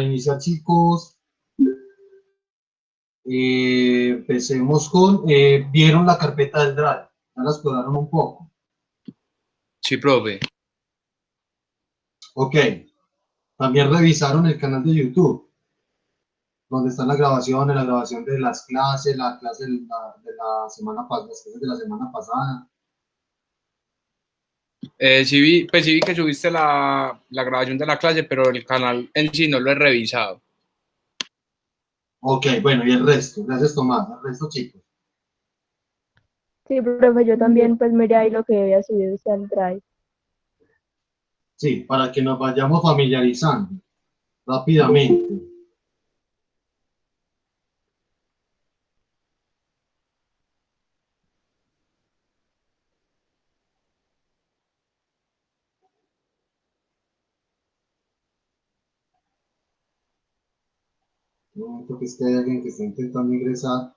iniciar, chicos, empecemos con, ¿vieron la carpeta del Drive? ¿Ya la exploraron un poco? Sí, profe. Ok. También revisaron el canal de YouTube, donde están las grabación de las clases, la clase de la semana pasada, las clases de la semana pasada. Sí vi que subiste la grabación de la clase, pero el canal en sí no lo he revisado. Ok, bueno, y el resto, gracias Tomás, el resto, chicos. Sí, profe, yo también pues miré ahí lo que había subido usted al Drive. Sí, para que nos vayamos familiarizando rápidamente. Un momento que es que hay alguien que está intentando ingresar.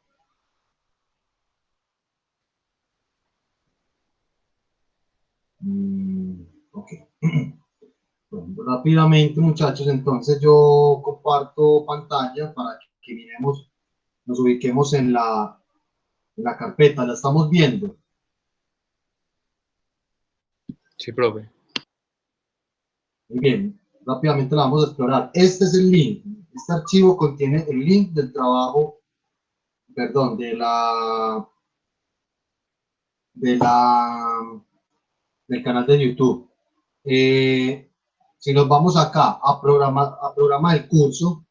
Ok. Bueno, rápidamente, muchachos, entonces yo comparto pantalla para que miremos, nos ubiquemos en la carpeta, la estamos viendo. Sí, profe. Muy bien, rápidamente la vamos a explorar. Este es el link. Este archivo contiene el link del trabajo, perdón, de la, del canal de YouTube. Si nos vamos acá a programa del curso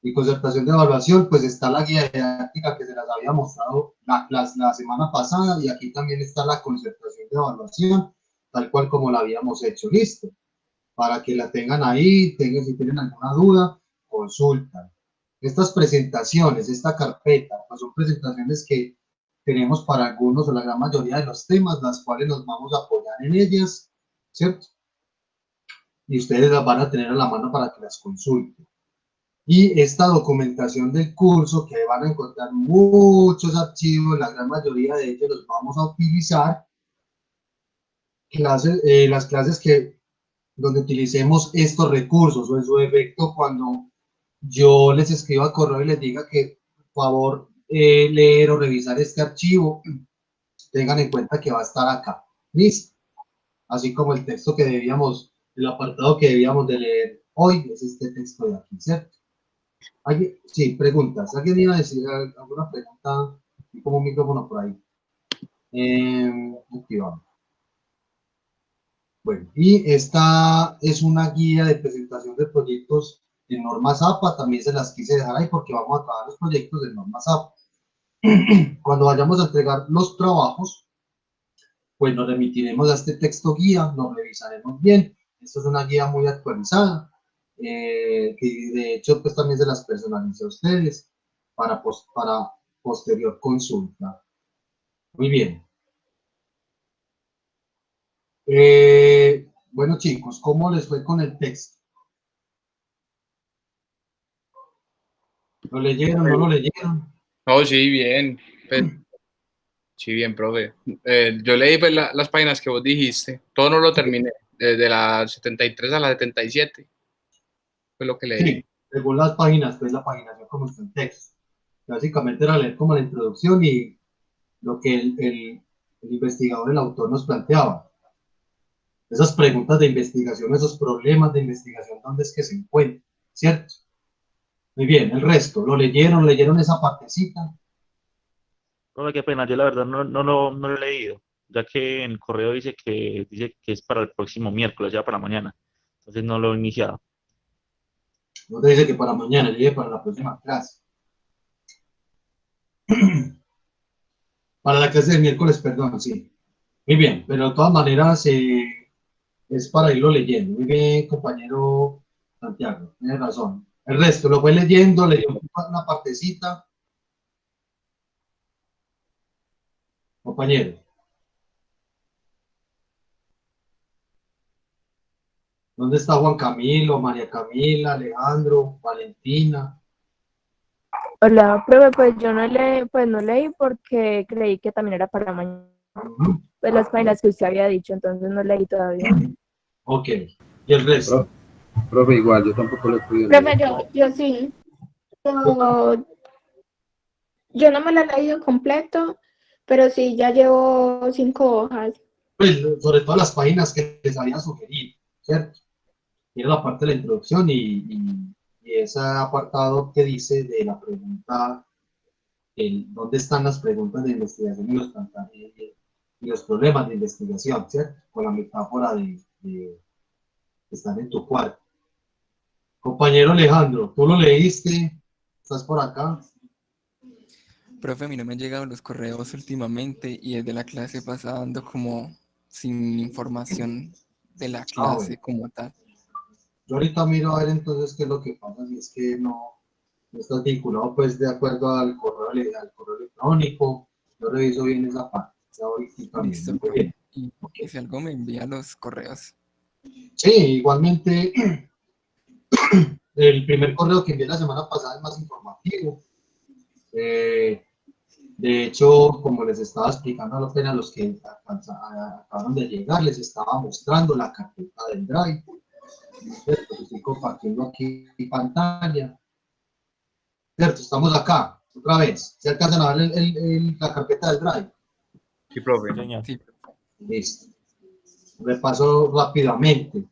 y concertación de evaluación, pues está la guía didáctica que se las había mostrado la semana pasada, y aquí también está la concertación de evaluación, tal cual como la habíamos hecho. Listo. Para que la tengan ahí, si tienen alguna duda, consultan. Estas presentaciones, esta carpeta, pues son presentaciones que tenemos para algunos o la gran mayoría de los temas, las cuales nos vamos a apoyar en ellas, ¿cierto? Y ustedes las van a tener a la mano para que las consulten. Y esta documentación del curso, que van a encontrar muchos archivos, la gran mayoría de ellos los vamos a utilizar, las clases donde utilicemos estos recursos, o en su defecto cuando yo les escriba a correo y les diga que por favor leer o revisar este archivo, tengan en cuenta que va a estar acá, ¿listo? Así como el texto que debíamos, el apartado que debíamos de leer hoy es este texto de aquí, ¿cierto? Sí, preguntas. ¿Alguien iba a decir alguna pregunta? Y como un micrófono por ahí. Aquí vamos. Bueno, y esta es una guía de presentación de proyectos en normas APA. También se las quise dejar ahí porque vamos a trabajar los proyectos de normas APA. Cuando vayamos a entregar los trabajos, pues nos remitiremos a este texto guía, nos revisaremos bien. Esto es una guía muy actualizada, que de hecho pues también se las personalice a ustedes para posterior consulta. Muy bien. Bueno chicos, ¿cómo les fue con el texto? ¿Lo leyeron, no lo leyeron? Oh, sí, bien. Pues, sí, bien, profe. Yo leí pues, las páginas que vos dijiste. Todo no lo terminé. Desde la 73 a la 77 fue lo que leí. Sí, según las páginas, pues la paginación como está en texto. Básicamente era leer como la introducción y lo que el investigador, el autor nos planteaba. Esas preguntas de investigación, esos problemas de investigación, ¿dónde es que se encuentran? ¿Cierto? Muy bien, el resto, ¿lo leyeron esa partecita? No, qué pena, yo la verdad no lo he leído, ya que en el correo dice que es para el próximo miércoles, ya para mañana. Entonces no lo he iniciado. No te dice que para mañana, llegue para la próxima clase. Para la clase de miércoles, perdón, sí. Muy bien, pero de todas maneras es para irlo leyendo. Muy bien, compañero Santiago, tienes razón. El resto lo fue leyendo, leyó una partecita. Compañero, ¿dónde está Juan Camilo, María Camila, Alejandro, Valentina? Hola, profe, pues yo no leí porque creí que también era para mañana. Pues las páginas que usted había dicho, entonces no leí todavía. Ok, y el resto. Profe, igual, yo tampoco lo he podido Profe, leer. yo sí. Yo no me lo he leído completo, pero sí, ya llevo 5 hojas. Pues, sobre todo las páginas que les había sugerido, ¿cierto? Tiene la parte de la introducción y ese apartado que dice de la pregunta, dónde están las preguntas de investigación y los problemas de investigación, ¿cierto? Con la metáfora de estar en tu cuarto. Compañero Alejandro, ¿tú lo leíste? ¿Estás por acá? Profe, a mí no me han llegado los correos últimamente y desde la clase pasada ando como sin información de la Ah, bueno. clase como tal. Yo ahorita miro a ver entonces qué es lo que pasa, si es que no está vinculado pues de acuerdo al correo electrónico. Yo reviso bien esa parte. Ya ahorita también. Listo, Muy profe. bien. Ok. Y si algo me envía los correos. Sí, igualmente el primer correo que envié la semana pasada es más informativo. De hecho, como les estaba explicando a los que acabaron de llegar, les estaba mostrando la carpeta del Drive. ¿Cierto? Estoy compartiendo aquí mi pantalla. ¿Cierto? Estamos acá, otra vez. ¿Se alcanzan a ver la carpeta del Drive? Sí, profe. Señor. Sí, Listo. Repaso rápidamente.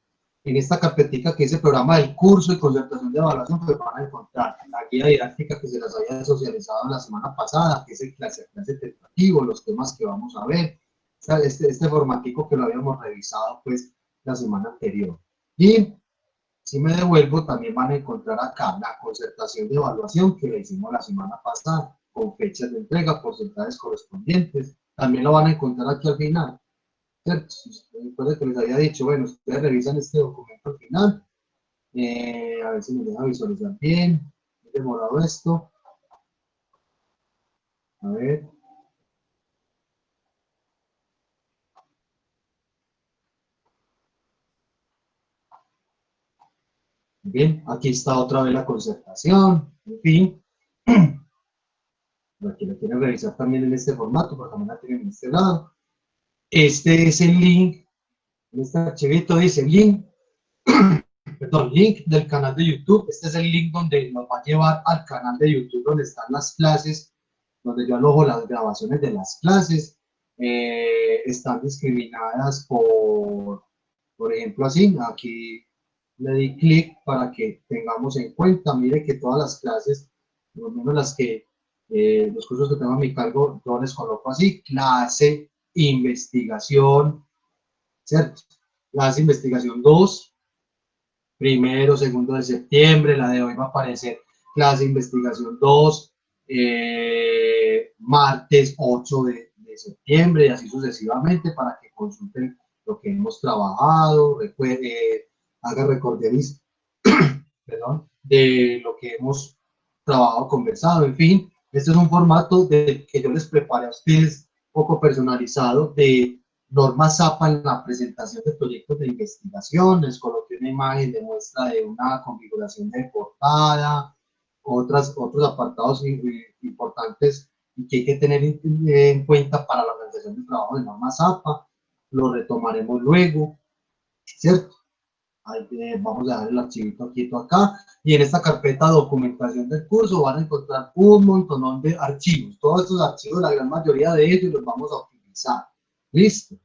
En esta carpetica que dice programa del curso y concertación de evaluación, pues van a encontrar la guía didáctica que se las había socializado la semana pasada, que es el clase tentativo, los temas que vamos a ver, o sea, este formatico que lo habíamos revisado pues la semana anterior. Y si me devuelvo, también van a encontrar acá la concertación de evaluación que le hicimos la semana pasada, con fechas de entrega, porcentajes correspondientes. También lo van a encontrar aquí al final. ¿Cierto? Recuerden que les había dicho, bueno, ustedes revisan este documento al final, a ver si me deja visualizar bien, he demorado esto, a ver, bien, aquí está otra vez la concertación, en fin, aquí la quieren revisar también en este formato, pero también la tienen en este lado. Este es el link, en este archivito dice link, perdón, link del canal de YouTube. Este es el link donde nos va a llevar al canal de YouTube donde están las clases, donde yo alojo las grabaciones de las clases. Están discriminadas por ejemplo, así. Aquí le di clic para que tengamos en cuenta. Mire que todas las clases, por lo menos las que, los cursos que tengo a mi cargo, yo les coloco así: clase, investigación, ¿cierto? Clase, investigación 2, primero, segundo de septiembre. La de hoy va a aparecer clase de investigación 2, martes 8 de septiembre, y así sucesivamente, para que consulten lo que hemos trabajado, haga recorderis, perdón, de lo que hemos trabajado, conversado, en fin. Este es un formato que yo les preparé a ustedes, poco personalizado, de normas APA en la presentación de proyectos de investigación. Les coloqué una imagen de muestra de una configuración de portada, otros apartados importantes y que hay que tener en cuenta para la organización de trabajo de normas APA. Lo retomaremos luego, ¿cierto? Vamos a dejar el archivito quieto acá, y en esta carpeta documentación del curso van a encontrar un montón de archivos. Todos estos archivos, la gran mayoría de ellos los vamos a utilizar. ¿Listo?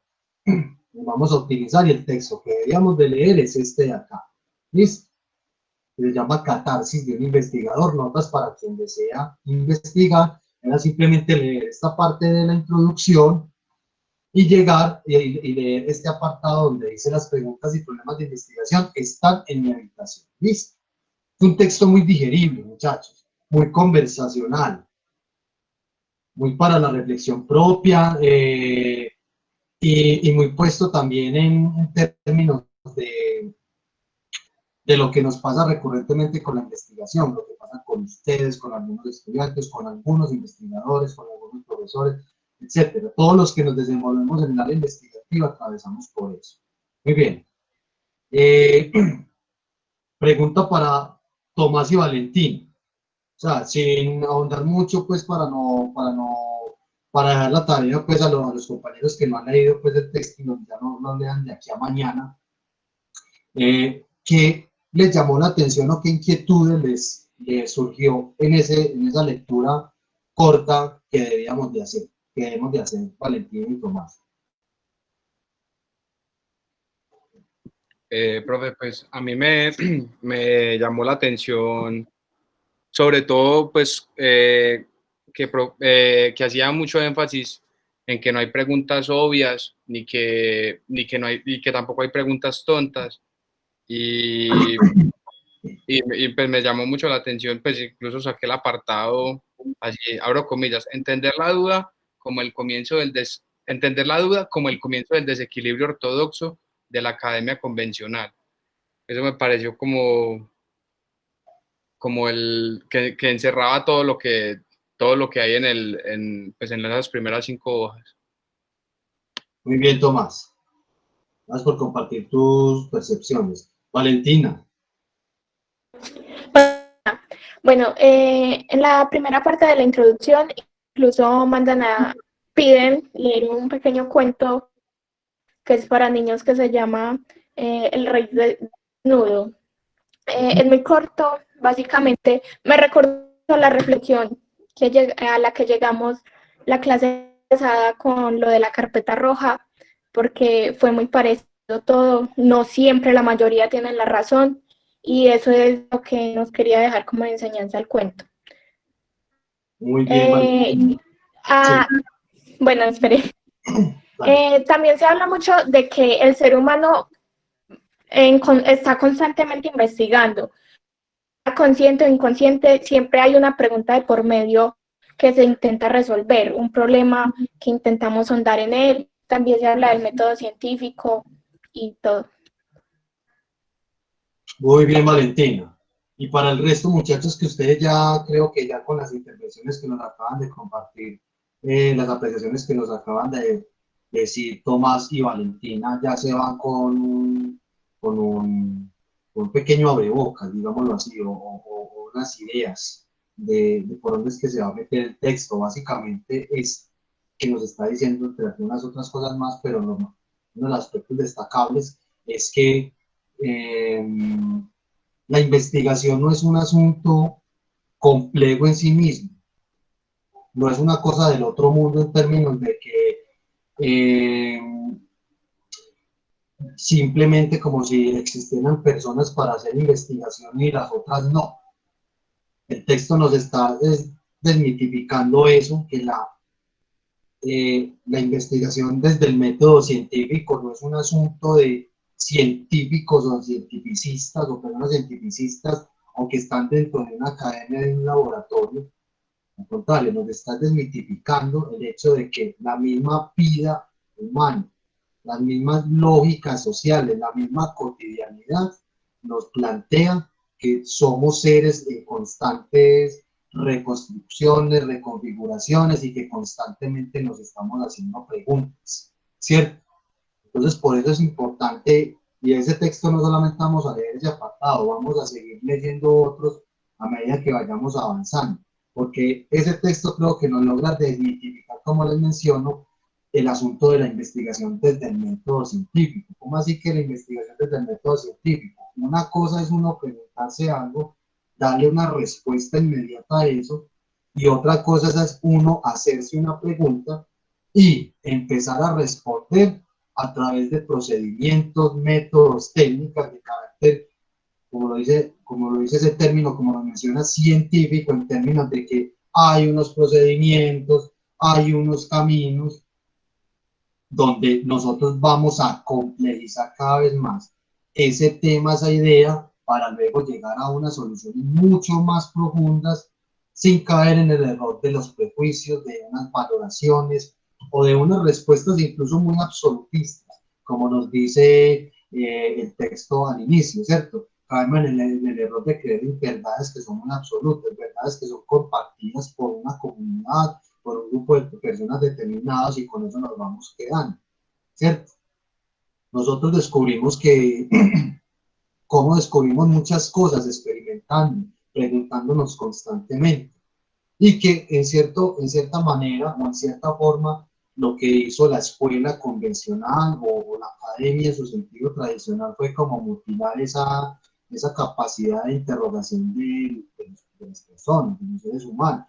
Los vamos a utilizar, y el texto que deberíamos de leer es este de acá. ¿Listo? Se llama Catarsis de un investigador, notas para quien desea investigar. Era simplemente leer esta parte de la introducción y llegar y leer este apartado donde dice las preguntas y problemas de investigación están en mi habitación. ¿Listo? Es un texto muy digerible, muchachos, muy conversacional, muy para la reflexión propia, y muy puesto también en términos de lo que nos pasa recurrentemente con la investigación, lo que pasa con ustedes, con algunos estudiantes, con algunos investigadores, con algunos profesores, etcétera. Todos los que nos desenvolvemos en el área investigativa atravesamos por eso. Muy bien. Pregunta para Tomás y Valentín. O sea, sin ahondar mucho, pues para dejar la tarea pues a los compañeros que no han leído pues el texto y ya no lean de aquí a mañana. ¿Qué les llamó la atención o qué inquietudes les surgió en esa lectura corta que debemos de hacer Valentina y Tomás? Profe, pues a mí me llamó la atención, sobre todo, pues, que hacía mucho énfasis en que no hay preguntas obvias, ni que tampoco hay preguntas tontas. Y pues me llamó mucho la atención, pues incluso saqué el apartado, así, abro comillas, entender la duda como el comienzo del desequilibrio ortodoxo de la academia convencional. Eso me pareció como que encerraba todo lo que hay pues en esas primeras 5 hojas. Muy bien, Tomás. Gracias por compartir tus percepciones. Valentina. Bueno, en la primera parte de la introducción incluso piden leer un pequeño cuento que es para niños que se llama El Rey Desnudo. Es muy corto, básicamente me recordó la reflexión a la que llegamos la clase pasada con lo de la carpeta roja, porque fue muy parecido todo, no siempre la mayoría tienen la razón, y eso es lo que nos quería dejar como enseñanza el cuento. Muy bien, Valentina. Bueno, espere. También se habla mucho de que el ser humano está constantemente investigando. Consciente o inconsciente, siempre hay una pregunta de por medio que se intenta resolver, un problema que intentamos ahondar en él. También se habla del método científico y todo. Muy bien, Valentina. Y para el resto, muchachos, que ustedes ya creo que ya con las intervenciones que nos acaban de compartir, las apreciaciones que nos acaban de decir Tomás y Valentina, ya se van con un pequeño abrebocas, digámoslo así, o unas ideas de por dónde es que se va a meter el texto. Básicamente es que nos está diciendo, entre algunas otras cosas más, pero uno de los aspectos destacables es que la investigación no es un asunto complejo en sí mismo, no es una cosa del otro mundo en términos de que simplemente como si existieran personas para hacer investigación y las otras no. El texto nos está desmitificando eso, que la investigación desde el método científico no es un asunto de científicos o cientificistas o personas cientificistas, aunque están dentro de una academia, de un laboratorio. Al contrario, nos está desmitificando el hecho de que la misma vida humana, las mismas lógicas sociales, la misma cotidianidad nos plantea que somos seres en constantes reconstrucciones, reconfiguraciones y que constantemente nos estamos haciendo preguntas, ¿cierto? Entonces, por eso es importante, y ese texto no solamente vamos a leer ese apartado, vamos a seguir leyendo otros a medida que vayamos avanzando, porque ese texto creo que nos logra desmitificar, como les menciono, el asunto de la investigación desde el método científico. ¿Cómo así que la investigación desde el método científico? Una cosa es uno preguntarse algo, darle una respuesta inmediata a eso, y otra cosa es uno hacerse una pregunta y empezar a responder a través de procedimientos, métodos, técnicas de carácter, como lo dice ese término, como lo menciona, científico, en términos de que hay unos procedimientos, hay unos caminos, donde nosotros vamos a complejizar cada vez más ese tema, esa idea, para luego llegar a unas soluciones mucho más profundas, sin caer en el error de los prejuicios, de unas valoraciones o de unas respuestas incluso muy absolutistas, como nos dice el texto al inicio, ¿cierto? Caemos en el error de creer en verdades que son muy absolutas, verdades que son compartidas por una comunidad, por un grupo de personas determinadas, y con eso nos vamos quedando, ¿cierto? Nosotros descubrimos cómo descubrimos muchas cosas experimentando, preguntándonos constantemente, y que en cierta manera o en cierta forma lo que hizo la escuela convencional o la academia en su sentido tradicional fue como mutilar esa capacidad de interrogación de las personas, de los seres humanos.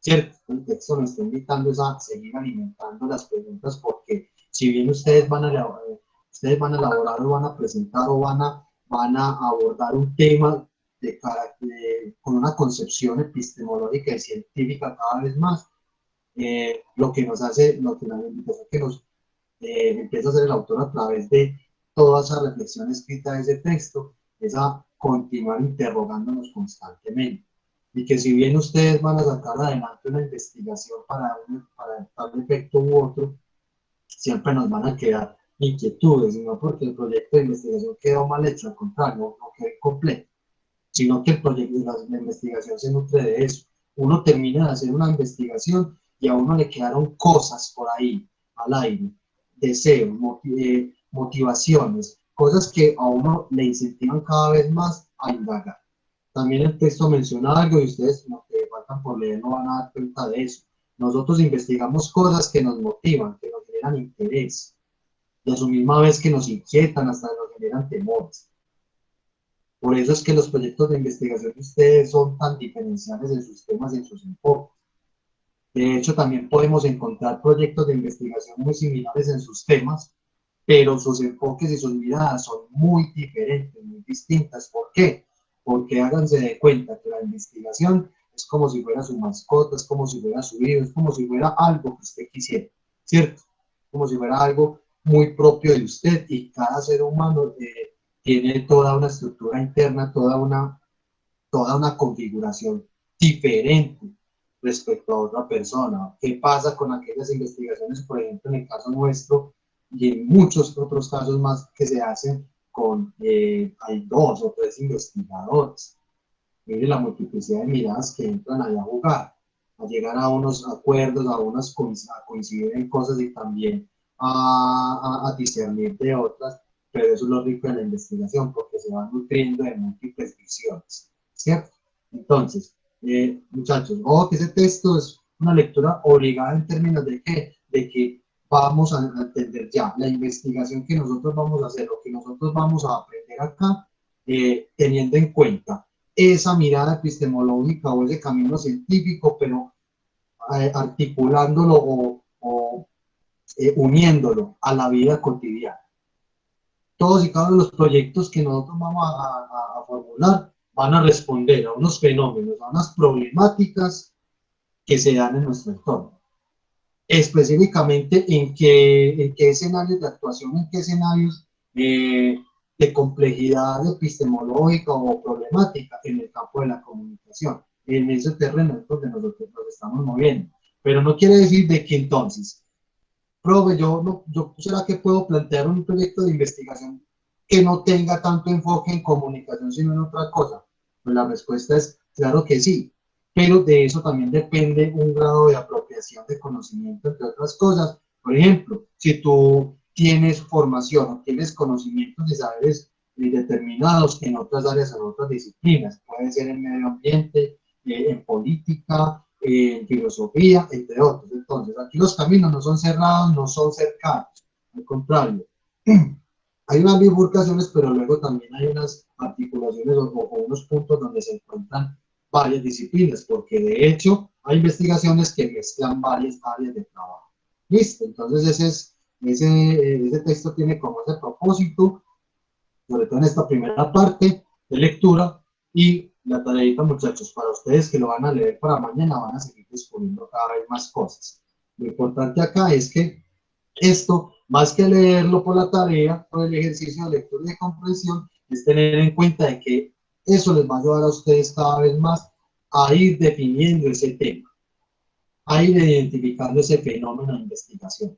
Cierto, el texto nos está invitando a seguir alimentando las preguntas, porque si bien ustedes van a elaborar o van a presentar o van a abordar un tema con una concepción epistemológica y científica cada vez más, lo que la invitación que nos empieza a hacer el autor a través de toda esa reflexión escrita de ese texto es a continuar interrogándonos constantemente. Y que si bien ustedes van a sacar adelante una investigación para tal efecto u otro, siempre nos van a quedar inquietudes, y no porque el proyecto de investigación quedó mal hecho, al contrario, no quedó incompleto, sino que el proyecto de la investigación se nutre de eso. Uno termina de hacer una investigación y a uno le quedaron cosas por ahí, al aire, deseos, motivaciones, cosas que a uno le incentivan cada vez más a indagar. También el texto menciona algo y ustedes, lo que faltan por leer, no van a dar cuenta de eso. Nosotros investigamos cosas que nos motivan, que nos generan interés, y a su misma vez que nos inquietan, hasta nos generan temores. Por eso es que los proyectos de investigación de ustedes son tan diferenciales en sus temas y en sus enfoques. De hecho, también podemos encontrar proyectos de investigación muy similares en sus temas, pero sus enfoques y sus miradas son muy diferentes, muy distintas. ¿Por qué? Porque háganse de cuenta que la investigación es como si fuera su mascota, es como si fuera su hijo, es como si fuera algo que usted quisiera, ¿cierto? Como si fuera algo muy propio de usted, y cada ser humano tiene toda una estructura interna, toda una configuración diferente respecto a otra persona. ¿Qué pasa con aquellas investigaciones, por ejemplo, en el caso nuestro y en muchos otros casos más que se hacen hay 2 o 3 investigadores? Mire la multiplicidad de miradas que entran allá a jugar, a llegar a unos acuerdos, a coincidir en cosas y también a discernir de otras, pero eso es lo rico de la investigación, porque se va nutriendo de múltiples visiones, ¿cierto? Entonces, muchachos, ojo que ese texto es una lectura obligada en términos de que vamos a entender ya la investigación que nosotros vamos a hacer, lo que nosotros vamos a aprender acá, teniendo en cuenta esa mirada epistemológica o ese camino científico, pero articulándolo o uniéndolo a la vida cotidiana. Todos y cada uno de los proyectos que nosotros vamos a formular van a responder a unos fenómenos, a unas problemáticas que se dan en nuestro entorno. Específicamente en qué escenarios de actuación, en qué escenarios de complejidad epistemológica o problemática en el campo de la comunicación. En ese terreno es donde nosotros nos estamos moviendo. Pero no quiere decir de que entonces, profe, yo ¿será que puedo plantear un proyecto de investigación que no tenga tanto enfoque en comunicación, sino en otra cosa? Pues la respuesta es claro que sí, pero de eso también depende un grado de apropiación de conocimiento, entre otras cosas. Por ejemplo, si tú tienes formación o tienes conocimientos y saberes determinados en otras áreas, en otras disciplinas, puede ser en medio ambiente, en política, en filosofía, entre otros. Entonces, aquí los caminos no son cerrados, no son cercanos, al contrario. Hay unas bifurcaciones, pero luego también hay unas articulaciones o unos puntos donde se encuentran varias disciplinas, porque de hecho hay investigaciones que mezclan varias áreas de trabajo. Listo, entonces ese texto tiene como ese propósito, sobre todo en esta primera parte de lectura, y la tareita, muchachos, para ustedes que lo van a leer para mañana, van a seguir descubriendo cada vez más cosas. Lo importante acá es que esto, más que leerlo por la tarea, por el ejercicio de lectura y de comprensión, es tener en cuenta de que eso les va a ayudar a ustedes cada vez más a ir definiendo ese tema, a ir identificando ese fenómeno de investigación.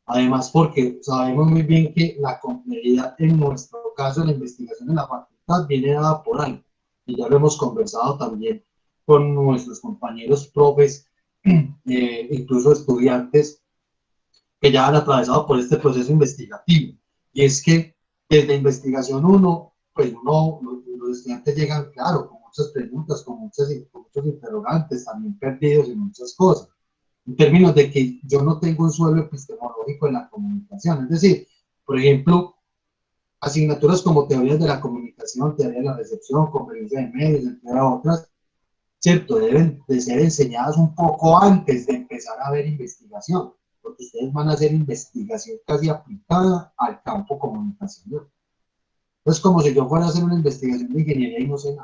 Además, porque sabemos muy bien que la complejidad, en nuestro caso, la investigación en la facultad viene dada por algo, y ya lo hemos conversado también con nuestros compañeros profes, incluso estudiantes, que ya han atravesado por este proceso investigativo. Y es que desde investigación los estudiantes llegan, claro, con muchas preguntas, con muchos interrogantes, también perdidos en muchas cosas, en términos de que yo no tengo un suelo epistemológico en la comunicación. Es decir, por ejemplo, asignaturas como teorías de la comunicación, teoría de la recepción, conferencia de medios, entre otras, ¿cierto? Deben de ser enseñadas un poco antes de empezar a ver investigación, porque ustedes van a hacer investigación casi aplicada al campo comunicacional. Es como si yo fuera a hacer una investigación de ingeniería y no sé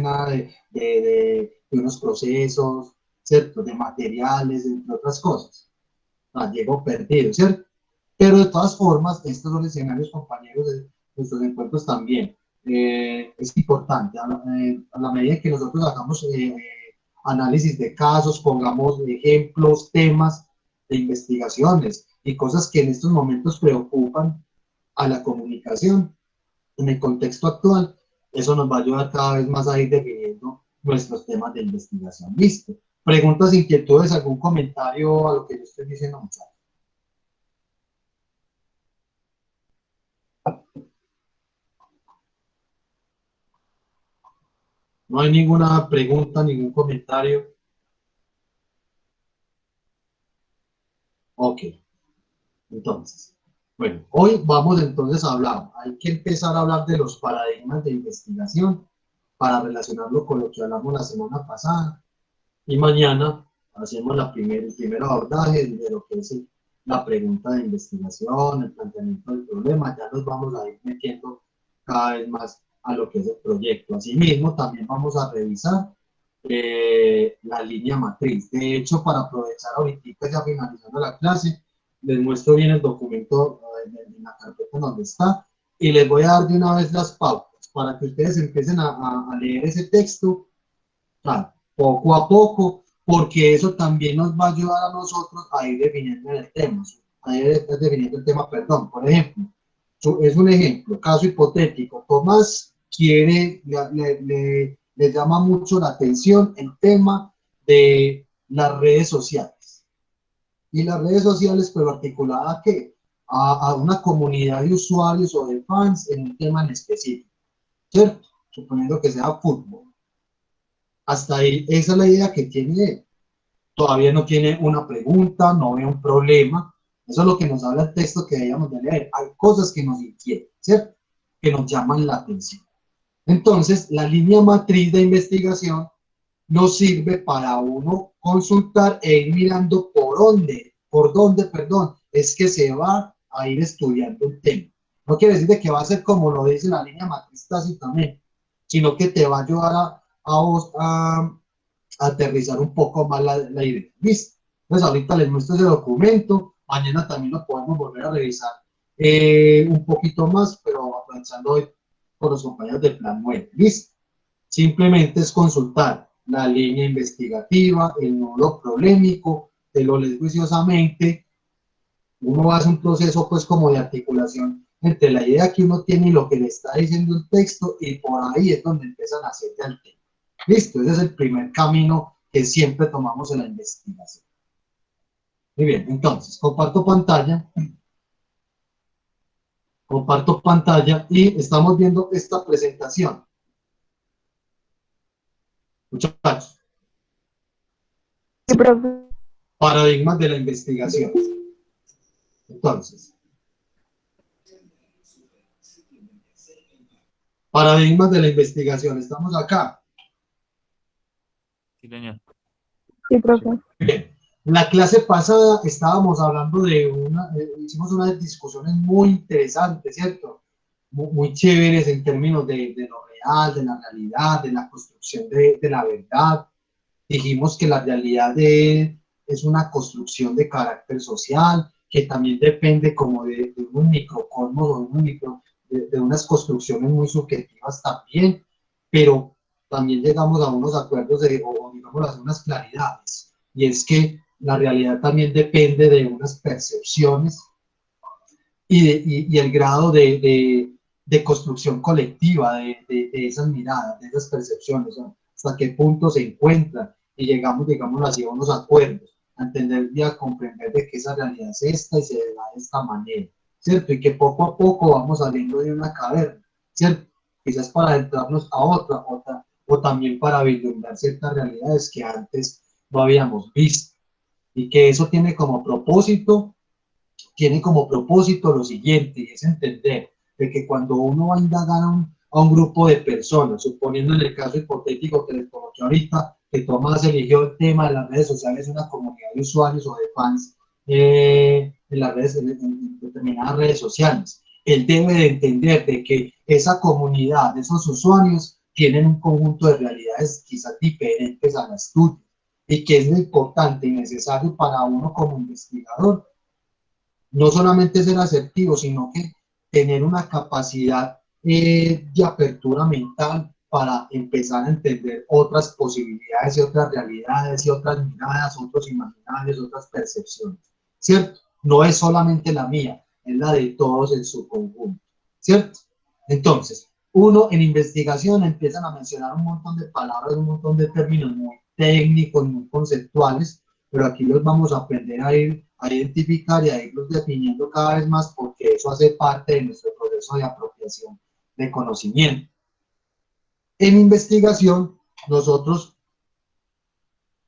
nada de unos procesos, ¿cierto? De materiales, entre otras cosas. Llego perdido, ¿cierto? Pero de todas formas, estos son escenarios, compañeros, de nuestros encuentros también. Es importante, a la medida que nosotros hagamos análisis de casos, pongamos ejemplos, temas de investigaciones y cosas que en estos momentos preocupan a la comunicación en el contexto actual, eso nos va a ayudar cada vez más a ir definiendo nuestros temas de investigación. Listo. Preguntas, inquietudes, algún comentario a lo que yo estoy diciendo, muchachos. No hay ninguna pregunta, ningún comentario. Ok. Entonces, bueno, hoy vamos entonces a hablar. Hay que empezar a hablar de los paradigmas de investigación para relacionarlo con lo que hablamos la semana pasada. Y mañana hacemos el primer abordaje de lo que es la pregunta de investigación, el planteamiento del problema. Ya nos vamos a ir metiendo cada vez más a lo que es el proyecto. Asimismo, también vamos a revisar la línea matriz. De hecho, para aprovechar ahorita ya finalizando la clase, les muestro bien el documento en la carpeta donde está y les voy a dar de una vez las pautas para que ustedes empiecen a leer ese texto poco a poco, porque eso también nos va a ayudar a nosotros a ir definiendo el tema, perdón. Por ejemplo, es un ejemplo, caso hipotético. Tomás le llama mucho la atención el tema de las redes sociales. Y las redes sociales, pero articulada ¿a qué? A una comunidad de usuarios o de fans en un tema en específico, ¿cierto? Suponiendo que sea fútbol. Hasta ahí, esa es la idea que tiene él. Todavía no tiene una pregunta, no ve un problema. Eso es lo que nos habla el texto que debíamos de leer. Hay cosas que nos inquietan, ¿cierto? Que nos llaman la atención. Entonces, la línea matriz de investigación nos sirve para uno consultar e ir mirando por dónde, perdón, es que se va a ir estudiando el tema. No quiere decir que va a ser como lo dice la línea matriz tácitamente, sino que te va a ayudar a vos a aterrizar un poco más la idea. ¿Listo? Entonces ahorita les muestro ese documento, mañana también lo podemos volver a revisar un poquito más, pero aprovechando hoy con los compañeros del plan 9. ¿Listo? Simplemente es consultar la línea investigativa, el nodo problemático, te lo lees juiciosamente, uno hace un proceso pues como de articulación entre la idea que uno tiene y lo que le está diciendo el texto, y por ahí es donde empiezan a hacer ya el tema. Listo, ese es el primer camino que siempre tomamos en la investigación. Muy bien, entonces, comparto pantalla y estamos viendo esta presentación. Muchachos. Sí, profe. Paradigmas de la investigación. Entonces, paradigmas de la investigación, estamos acá. Sí, señor. Sí, profe. Bien. La clase pasada estábamos hablando hicimos unas discusiones muy interesantes, ¿cierto? Muy chéveres en términos de lo real, de la realidad, de la construcción de la verdad. Dijimos que la realidad es una construcción de carácter social, que también depende como de un microcosmos o de unas construcciones muy subjetivas también, pero también llegamos a unos acuerdos o digamos a unas claridades, y es que la realidad también depende de unas percepciones y el grado de construcción colectiva de esas miradas, de esas percepciones, ¿no? Hasta qué punto se encuentran y llegamos, digamos así, a unos acuerdos, a entender y a comprender de que esa realidad es esta y se da de esta manera, ¿cierto? Y que poco a poco vamos saliendo de una caverna, ¿cierto? Quizás para adentrarnos a otra, o también para vislumbrar ciertas realidades que antes no habíamos visto, y que eso tiene como propósito lo siguiente, y es entender de que cuando uno va a indagar a un grupo de personas, suponiendo en el caso hipotético que les coloqué ahorita, que Tomás eligió el tema de las redes sociales, una comunidad de usuarios o de fans en las redes, en determinadas redes sociales. Él debe de entender de que esa comunidad, esos usuarios, tienen un conjunto de realidades quizás diferentes a las tuyas, y que es lo importante y necesario para uno como investigador, no solamente ser asertivo, sino que tener una capacidad de apertura mental para empezar a entender otras posibilidades y otras realidades y otras miradas, otros imaginarios, otras percepciones, ¿cierto? No es solamente la mía, es la de todos en su conjunto, ¿cierto? Entonces, uno en investigación empiezan a mencionar un montón de palabras, un montón de términos muy técnicos, muy conceptuales, pero aquí los vamos a aprender a identificar y a irlos definiendo cada vez más, porque eso hace parte de nuestro proceso de apropiación de conocimiento. En investigación, nosotros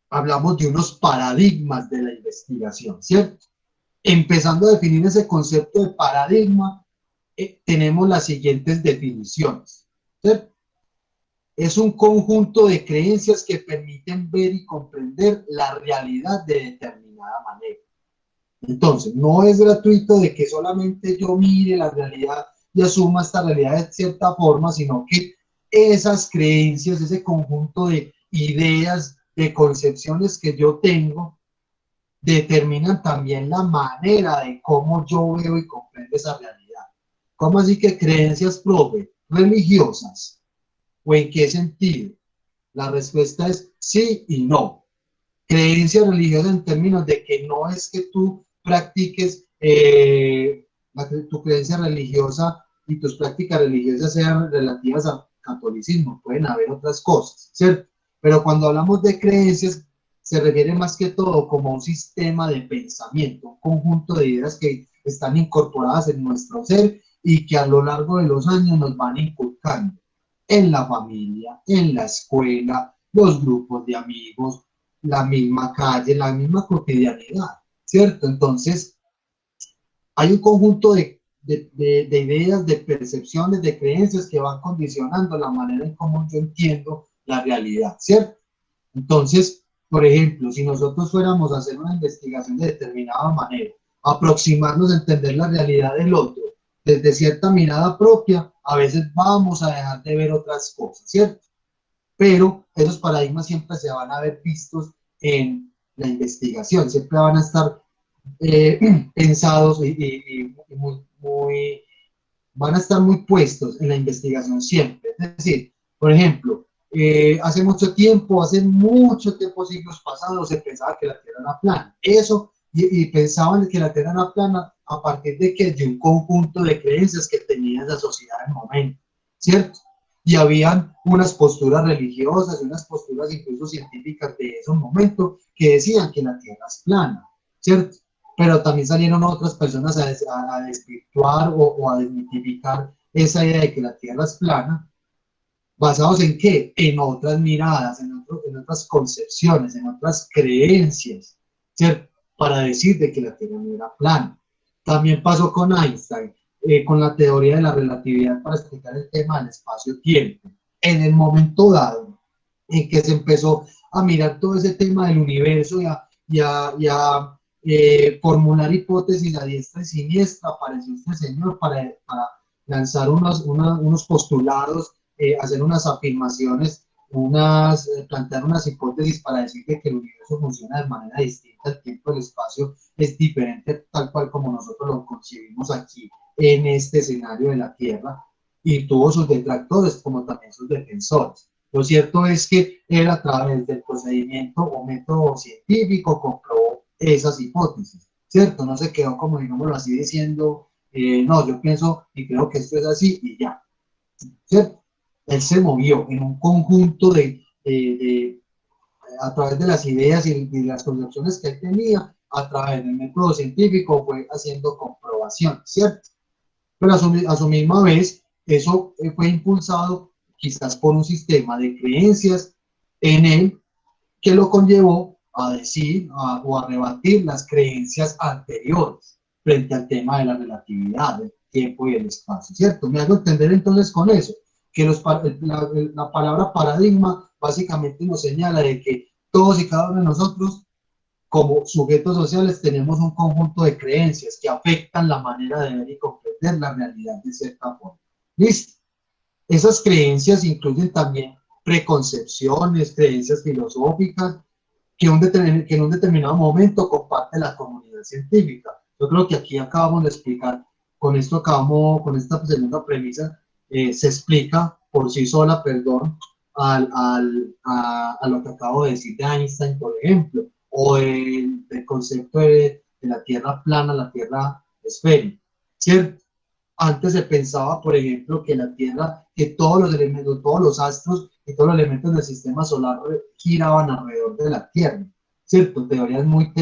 hablamos de unos paradigmas de la investigación, ¿cierto? Empezando a definir ese concepto de paradigma, tenemos las siguientes definiciones, ¿cierto? Es un conjunto de creencias que permiten ver y comprender la realidad de determinada manera. Entonces, no es gratuito de que solamente yo mire la realidad y asuma esta realidad de cierta forma, sino que esas creencias, ese conjunto de ideas, de concepciones que yo tengo, determinan también la manera de cómo yo veo y comprendo esa realidad. ¿Cómo así que creencias, profe? ¿Religiosas? ¿O en qué sentido? La respuesta es sí y no. Creencia religiosa en términos de que no es que tú practiques tu creencia religiosa y tus prácticas religiosas sean relativas al catolicismo, pueden haber otras cosas, ¿cierto? Pero cuando hablamos de creencias, se refiere más que todo como un sistema de pensamiento, un conjunto de ideas que están incorporadas en nuestro ser y que a lo largo de los años nos van inculcando en la familia, en la escuela, los grupos de amigos, la misma calle, la misma cotidianidad, ¿cierto? Entonces, hay un conjunto de ideas, de percepciones, de creencias que van condicionando la manera en cómo yo entiendo la realidad, ¿cierto? Entonces, por ejemplo, si nosotros fuéramos a hacer una investigación de determinada manera, aproximarnos a entender la realidad del otro desde cierta mirada propia, a veces vamos a dejar de ver otras cosas, ¿cierto? Pero esos paradigmas siempre se van a ver vistos en la investigación, siempre van a estar pensados y van a estar muy puestos en la investigación siempre. Es decir, por ejemplo, hace mucho tiempo, siglos pasados, se pensaba que la Tierra era plana. Eso, y pensaban que la Tierra era plana a partir de un conjunto de creencias que tenía esa sociedad en el momento, ¿cierto? Y habían unas posturas religiosas y unas posturas incluso científicas de esos momentos que decían que la Tierra es plana, ¿cierto? Pero también salieron otras personas a desvirtuar o a desmitificar esa idea de que la Tierra es plana, basados en qué? En otras miradas, en otras concepciones, en otras creencias, ¿cierto? Para decir de que la Tierra no era plana. También pasó con Einstein, con la teoría de la relatividad para explicar el tema del espacio-tiempo. En el momento dado en que se empezó a mirar todo ese tema del universo y a formular hipótesis a diestra y siniestra, apareció este señor para lanzar unos postulados, hacer unas afirmaciones, plantear unas hipótesis para decir que el universo funciona de manera distinta, el tiempo y el espacio es diferente tal cual como nosotros lo concebimos aquí en este escenario de la Tierra, y tuvo sus detractores como también sus defensores. Lo cierto es que él, a través del procedimiento o método científico, comprobó esas hipótesis, ¿cierto? No se quedó, como digámoslo así, diciendo, no, yo pienso y creo que esto es así y ya, ¿cierto? Él se movió en un conjunto a través de las ideas y las concepciones que él tenía, a través del método científico, fue haciendo comprobación, ¿cierto? Pero a su misma vez, eso fue impulsado quizás por un sistema de creencias en él que lo conllevó a decir o a rebatir las creencias anteriores frente al tema de la relatividad, tiempo y el espacio, ¿cierto? Me hago entender entonces con eso, que la palabra paradigma básicamente nos señala de que todos y cada uno de nosotros, como sujetos sociales, tenemos un conjunto de creencias que afectan la manera de ver y comprender la realidad de cierta forma. ¿Listo? Esas creencias incluyen también preconcepciones, creencias filosóficas, que en un determinado momento comparte la comunidad científica. Yo creo que aquí acabamos de explicar, con esta segunda premisa, se explica por sí sola, perdón, a lo que acabo de decir de Einstein, por ejemplo, o del concepto de la Tierra plana, la Tierra esférica, ¿cierto? Antes se pensaba, por ejemplo, que la Tierra, que todos los elementos, todos los astros y todos los elementos del sistema solar giraban alrededor de la Tierra, ¿cierto? Teorías muy,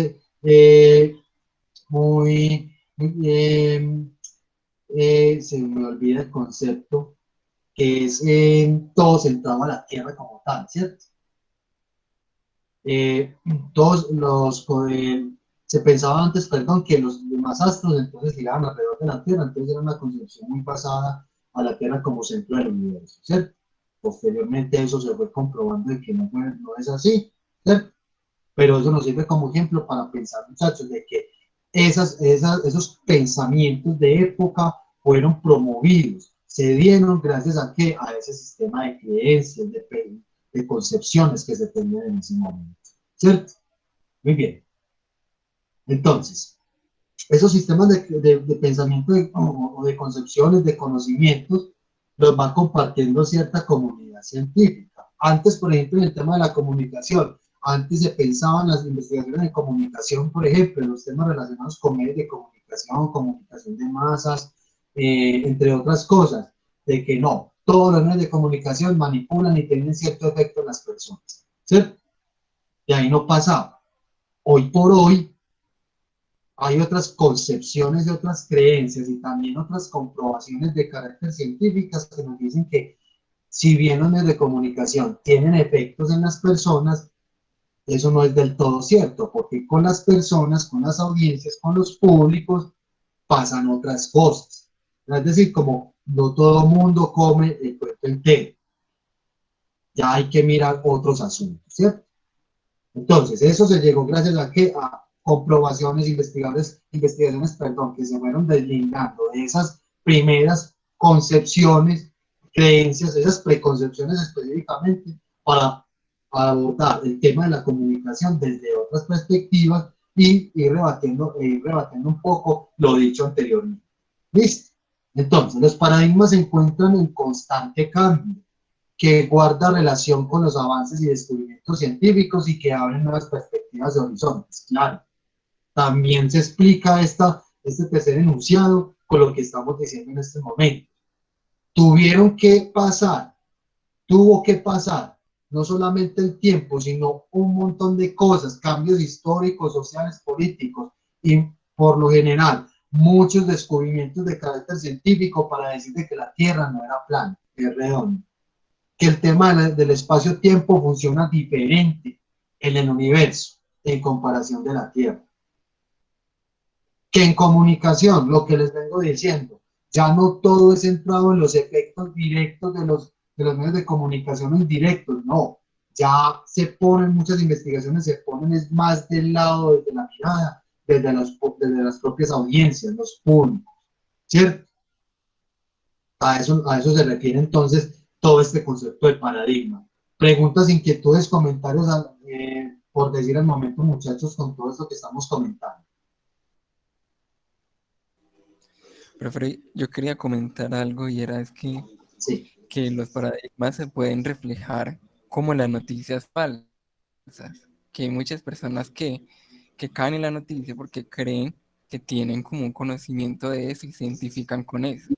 se me olvida el concepto, que es todo centrado a la Tierra como tal, ¿cierto? Eh, todos los, se pensaba antes, perdón, que los demás astros entonces giraban alrededor de la Tierra, entonces era una concepción muy basada a la Tierra como centro del universo, ¿cierto? Posteriormente eso se fue comprobando de que no es así, ¿cierto? Pero eso nos sirve como ejemplo para pensar, muchachos, de que esos pensamientos de época fueron promovidos, se dieron gracias a qué, a ese sistema de creencias, de concepciones que se tenían en ese momento, ¿cierto? Muy bien. Entonces, esos sistemas de pensamiento o de concepciones, de conocimientos, los va compartiendo cierta comunidad científica. Antes, por ejemplo, en el tema de la comunicación, antes se pensaban las investigaciones de comunicación, por ejemplo, en los temas relacionados con medios de comunicación, comunicación de masas, entre otras cosas, de que no, todos los medios de comunicación manipulan y tienen cierto efecto en las personas, ¿cierto? Y ahí no pasaba. Hoy por hoy, hay otras concepciones y otras creencias y también otras comprobaciones de carácter científicas que nos dicen que si bien los medios de comunicación tienen efectos en las personas, eso no es del todo cierto, porque con las personas, con las audiencias, con los públicos, pasan otras cosas. Es decir, como no todo mundo come el cuento entero, ya hay que mirar otros asuntos, ¿cierto? Entonces, eso se llegó gracias a que a comprobaciones, investigaciones, perdón, que se fueron deslindando de esas primeras concepciones, creencias, esas preconcepciones específicamente para abordar el tema de la comunicación desde otras perspectivas y ir rebatiendo un poco lo dicho anteriormente. ¿Listo? Entonces, los paradigmas se encuentran en constante cambio, que guarda relación con los avances y descubrimientos científicos y que abren nuevas perspectivas de horizontes. Claro, también se explica este tercer enunciado con lo que estamos diciendo en este momento. Tuvo que pasar, no solamente el tiempo, sino un montón de cosas, cambios históricos, sociales, políticos y por lo general muchos descubrimientos de carácter científico para decir que la Tierra no era plana, es redonda, que el tema del espacio-tiempo funciona diferente en el universo en comparación de la Tierra. Que en comunicación, lo que les vengo diciendo, ya no todo es centrado en los efectos directos de los medios de comunicación indirectos, no. Ya se ponen muchas investigaciones, se ponen es más del lado, desde la mirada, desde las propias audiencias, los públicos, ¿cierto? A eso se refiere entonces todo este concepto de paradigma. Preguntas, inquietudes, comentarios, por decir al momento, muchachos, con todo esto que estamos comentando. Profe, yo quería comentar algo y era Sí. que los paradigmas se pueden reflejar como las noticias falsas, que hay muchas personas que caen en la noticia porque creen que tienen como un conocimiento de eso y se identifican con eso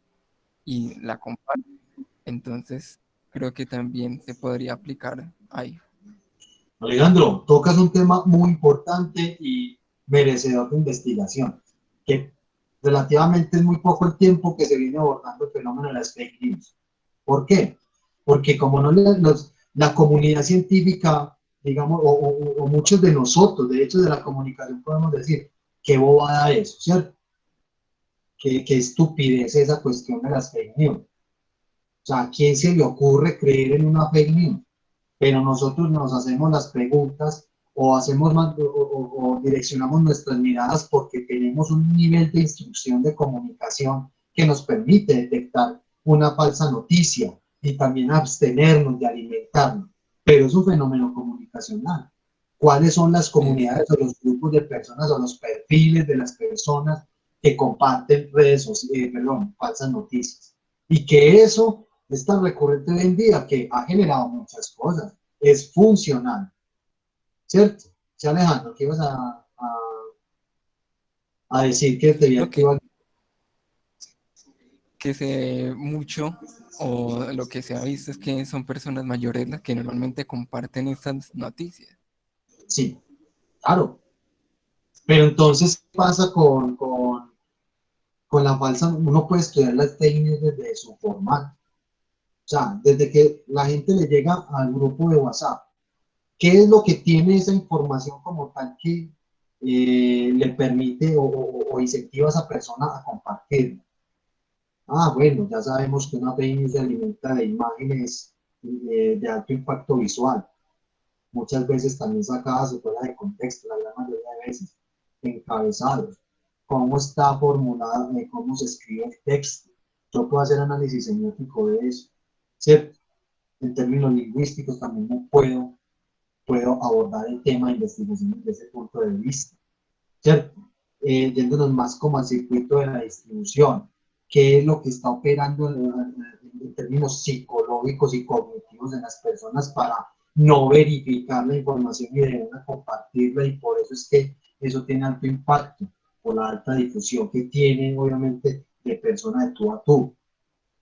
y la comparten. Entonces, creo que también se podría aplicar ahí. Alejandro, tocas un tema muy importante y merecedor de investigación, que relativamente es muy poco el tiempo que se viene abordando el fenómeno de las fake news. ¿Por qué? Porque como no la comunidad científica, digamos, o muchos de nosotros, de hecho de la comunicación, podemos decir, qué bobada eso, ¿cierto? qué estupidez esa cuestión de las fake news. O sea, ¿a quién se le ocurre creer en una fake news? Pero nosotros nos hacemos las preguntas o hacemos o direccionamos nuestras miradas porque tenemos un nivel de instrucción de comunicación que nos permite detectar una falsa noticia y también abstenernos de alimentarnos. Pero es un fenómeno comunicacional. ¿Cuáles son las comunidades o los grupos de personas o los perfiles de las personas que comparten falsas noticias? Y que eso es tan recurrente hoy en día que ha generado muchas cosas. Es funcional. ¿Cierto? Sí, Alejandro, ¿qué ibas a decir que te Lo que se ve mucho o lo que se ha visto es que son personas mayores las que normalmente comparten estas noticias. Sí, claro. Pero entonces, ¿qué pasa con la falsa? Uno puede estudiar las técnicas desde su formato. O sea, desde que la gente le llega al grupo de WhatsApp, ¿qué es lo que tiene esa información como tal que le permite o incentiva a esa persona a compartir? Ah, bueno, ya sabemos que una fake news se alimenta de imágenes de alto impacto visual, muchas veces también sacadas de fuera de contexto, la gran mayoría de veces, encabezados, cómo está formulado, cómo se escribe el texto. Yo puedo hacer análisis semiótico de eso, ¿cierto? En términos lingüísticos también me puedo abordar el tema de investigación desde ese punto de vista, ¿cierto? Yéndonos más como al circuito de la distribución, qué es lo que está operando en términos psicológicos y cognitivos en las personas para no verificar la información y de una compartirla, y por eso es que eso tiene alto impacto, por la alta difusión que tiene, obviamente, de persona de tú a tú.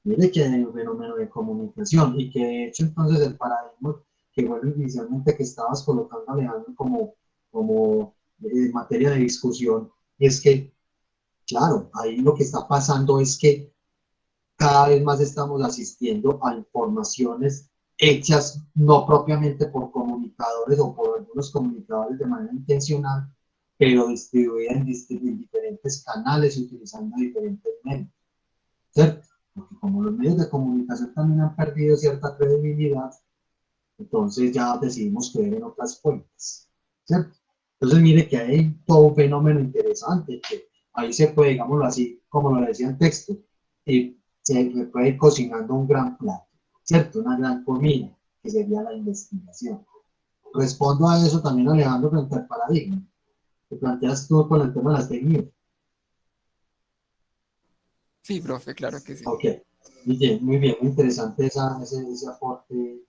Mire que hay un fenómeno de comunicación y que de hecho entonces el paradigma que bueno inicialmente que estabas colocando, Alejandro, como materia de discusión, es que, claro, ahí lo que está pasando es que cada vez más estamos asistiendo a informaciones hechas no propiamente por comunicadores o por algunos comunicadores de manera intencional, pero distribuidas en diferentes canales y utilizando diferentes medios, ¿cierto? Porque como los medios de comunicación también han perdido cierta credibilidad, entonces ya decidimos creer en otras fuentes, ¿cierto? Entonces mire que hay todo un fenómeno interesante, que ahí se puede, digámoslo así, como lo decía el texto, y se puede ir cocinando un gran plato, ¿cierto? Una gran comida, que sería la investigación. Respondo a eso también, Alejandro, frente al paradigma que planteas tú con el tema de las técnicas. Sí, profe, claro que sí. Ok, muy bien, muy interesante ese aporte,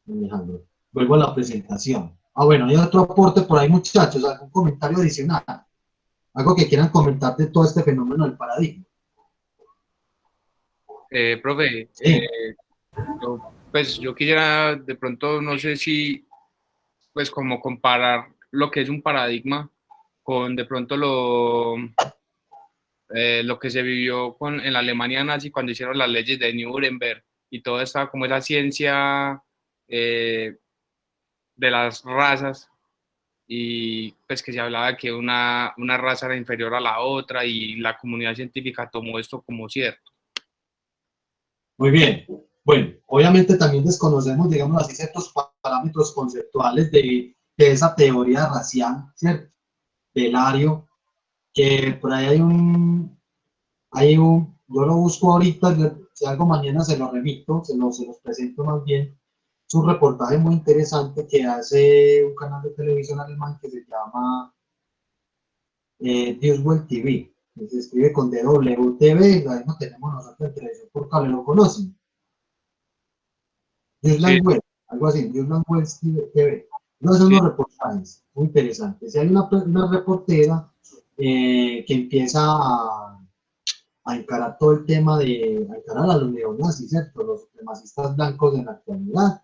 Alejandro. Vuelvo a la presentación. Ah, bueno, hay otro aporte por ahí, muchachos, algún comentario adicional, algo que quieran comentar de todo este fenómeno del paradigma. Profe, Sí. yo quisiera de pronto, no sé si, pues como comparar lo que es un paradigma con de pronto lo que se vivió en la Alemania nazi cuando hicieron las leyes de Nuremberg y toda esta como esa ciencia de las razas, y pues que se hablaba que una raza era inferior a la otra y la comunidad científica tomó esto como cierto. Muy bien. Bueno, obviamente también desconocemos, digamos así, ciertos parámetros conceptuales de esa teoría racial, ¿cierto? Del Ario, que por ahí yo lo busco ahorita, si algo mañana se lo remito, se los presento más bien. Es un reportaje muy interesante que hace un canal de televisión alemán que se llama Newswell TV, que se escribe con DWTV, y lo mismo tenemos nosotros en televisión por cable, ¿lo conocen? Sí, Newsland Web, algo así, Newsland Web TV. No son sí, unos reportajes muy interesantes. Y hay una reportera que empieza a encarar todo el tema a encarar a los neonazis, ¿cierto? Los supremacistas blancos de la actualidad,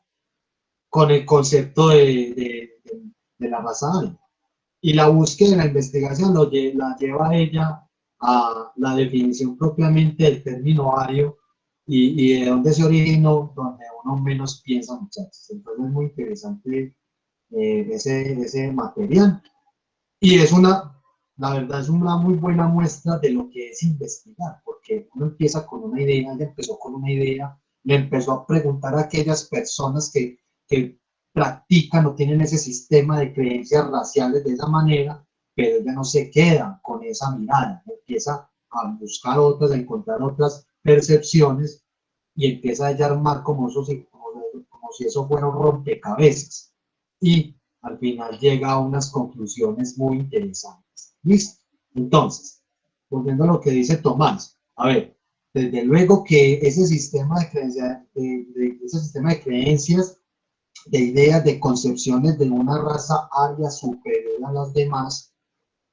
con el concepto de la raza aria. Y la búsqueda de la investigación la lleva a ella a la definición propiamente del término ario y de dónde se originó, donde uno menos piensa, muchachos. Entonces es muy interesante ese material. Y es una la verdad es una muy buena muestra de lo que es investigar, porque uno empieza con una idea, ella empezó con una idea, le empezó a preguntar a aquellas personas que practican o tienen ese sistema de creencias raciales de esa manera, pero ella no se queda con esa mirada, empieza a buscar otras, a encontrar otras percepciones y empieza ella a armar como si eso fuera un rompecabezas. Y al final llega a unas conclusiones muy interesantes. ¿Listo? Entonces, volviendo a lo que dice Tomás, a ver, desde luego que ese sistema de creencias, ese sistema de creencias, de ideas, de concepciones de una raza aria superior a las demás,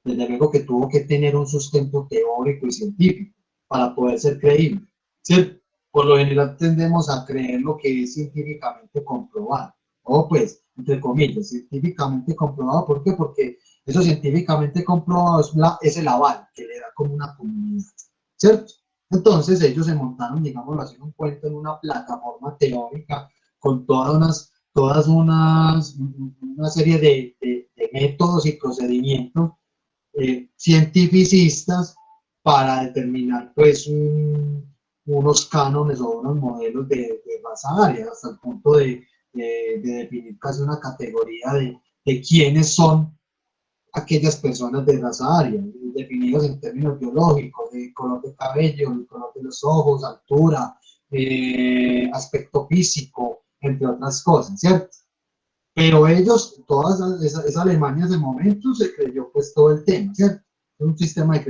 desde luego que tuvo que tener un sustento teórico y científico para poder ser creíble. ¿Cierto? Por lo general tendemos a creer lo que es científicamente comprobado, o pues, entre comillas, científicamente comprobado. ¿Por qué? Porque eso científicamente comprobado es el aval que le da como una comunidad, ¿cierto? Entonces ellos se montaron, digamos, así un cuento en una plataforma teórica con una serie de métodos y procedimientos cientificistas para determinar pues unos cánones o unos modelos de raza aria, hasta el punto de definir casi una categoría de quiénes son aquellas personas de raza aria, definidos en términos biológicos, de color de cabello, el color de los ojos, altura, aspecto físico, entre otras cosas, ¿cierto? Pero ellos, esa Alemania de momento se creyó pues todo el tema, ¿cierto? Es un sistema de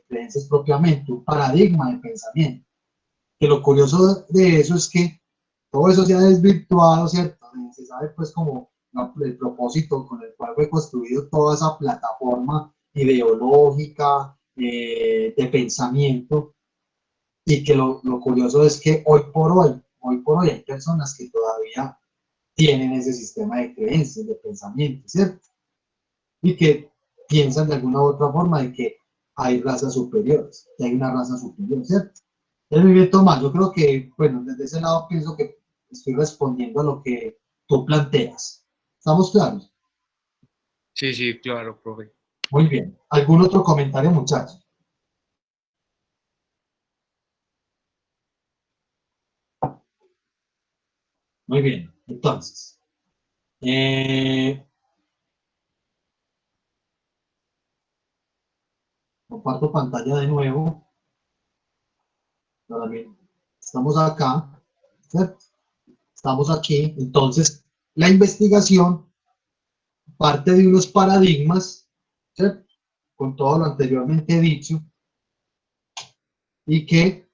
creencias propiamente, un paradigma de pensamiento. Que lo curioso de eso es que todo eso se ha desvirtuado, ¿cierto? Se sabe pues como el propósito con el cual fue construido toda esa plataforma ideológica de pensamiento, y que lo curioso es que hoy por hoy hay personas que todavía tienen ese sistema de creencias, de pensamiento, ¿cierto? Y que piensan de alguna u otra forma de que hay razas superiores, que hay una raza superior, ¿cierto? Es muy bien, Tomás. Yo creo que, bueno, desde ese lado pienso que estoy respondiendo a lo que tú planteas. ¿Estamos claros? Sí, sí, claro, profe. Muy bien. ¿Algún otro comentario, muchachos? Muy bien. Entonces, comparto pantalla de nuevo. Ahora bien, estamos acá, ¿cierto? Estamos aquí. Entonces, la investigación parte de unos paradigmas, ¿cierto? Con todo lo anteriormente dicho, y que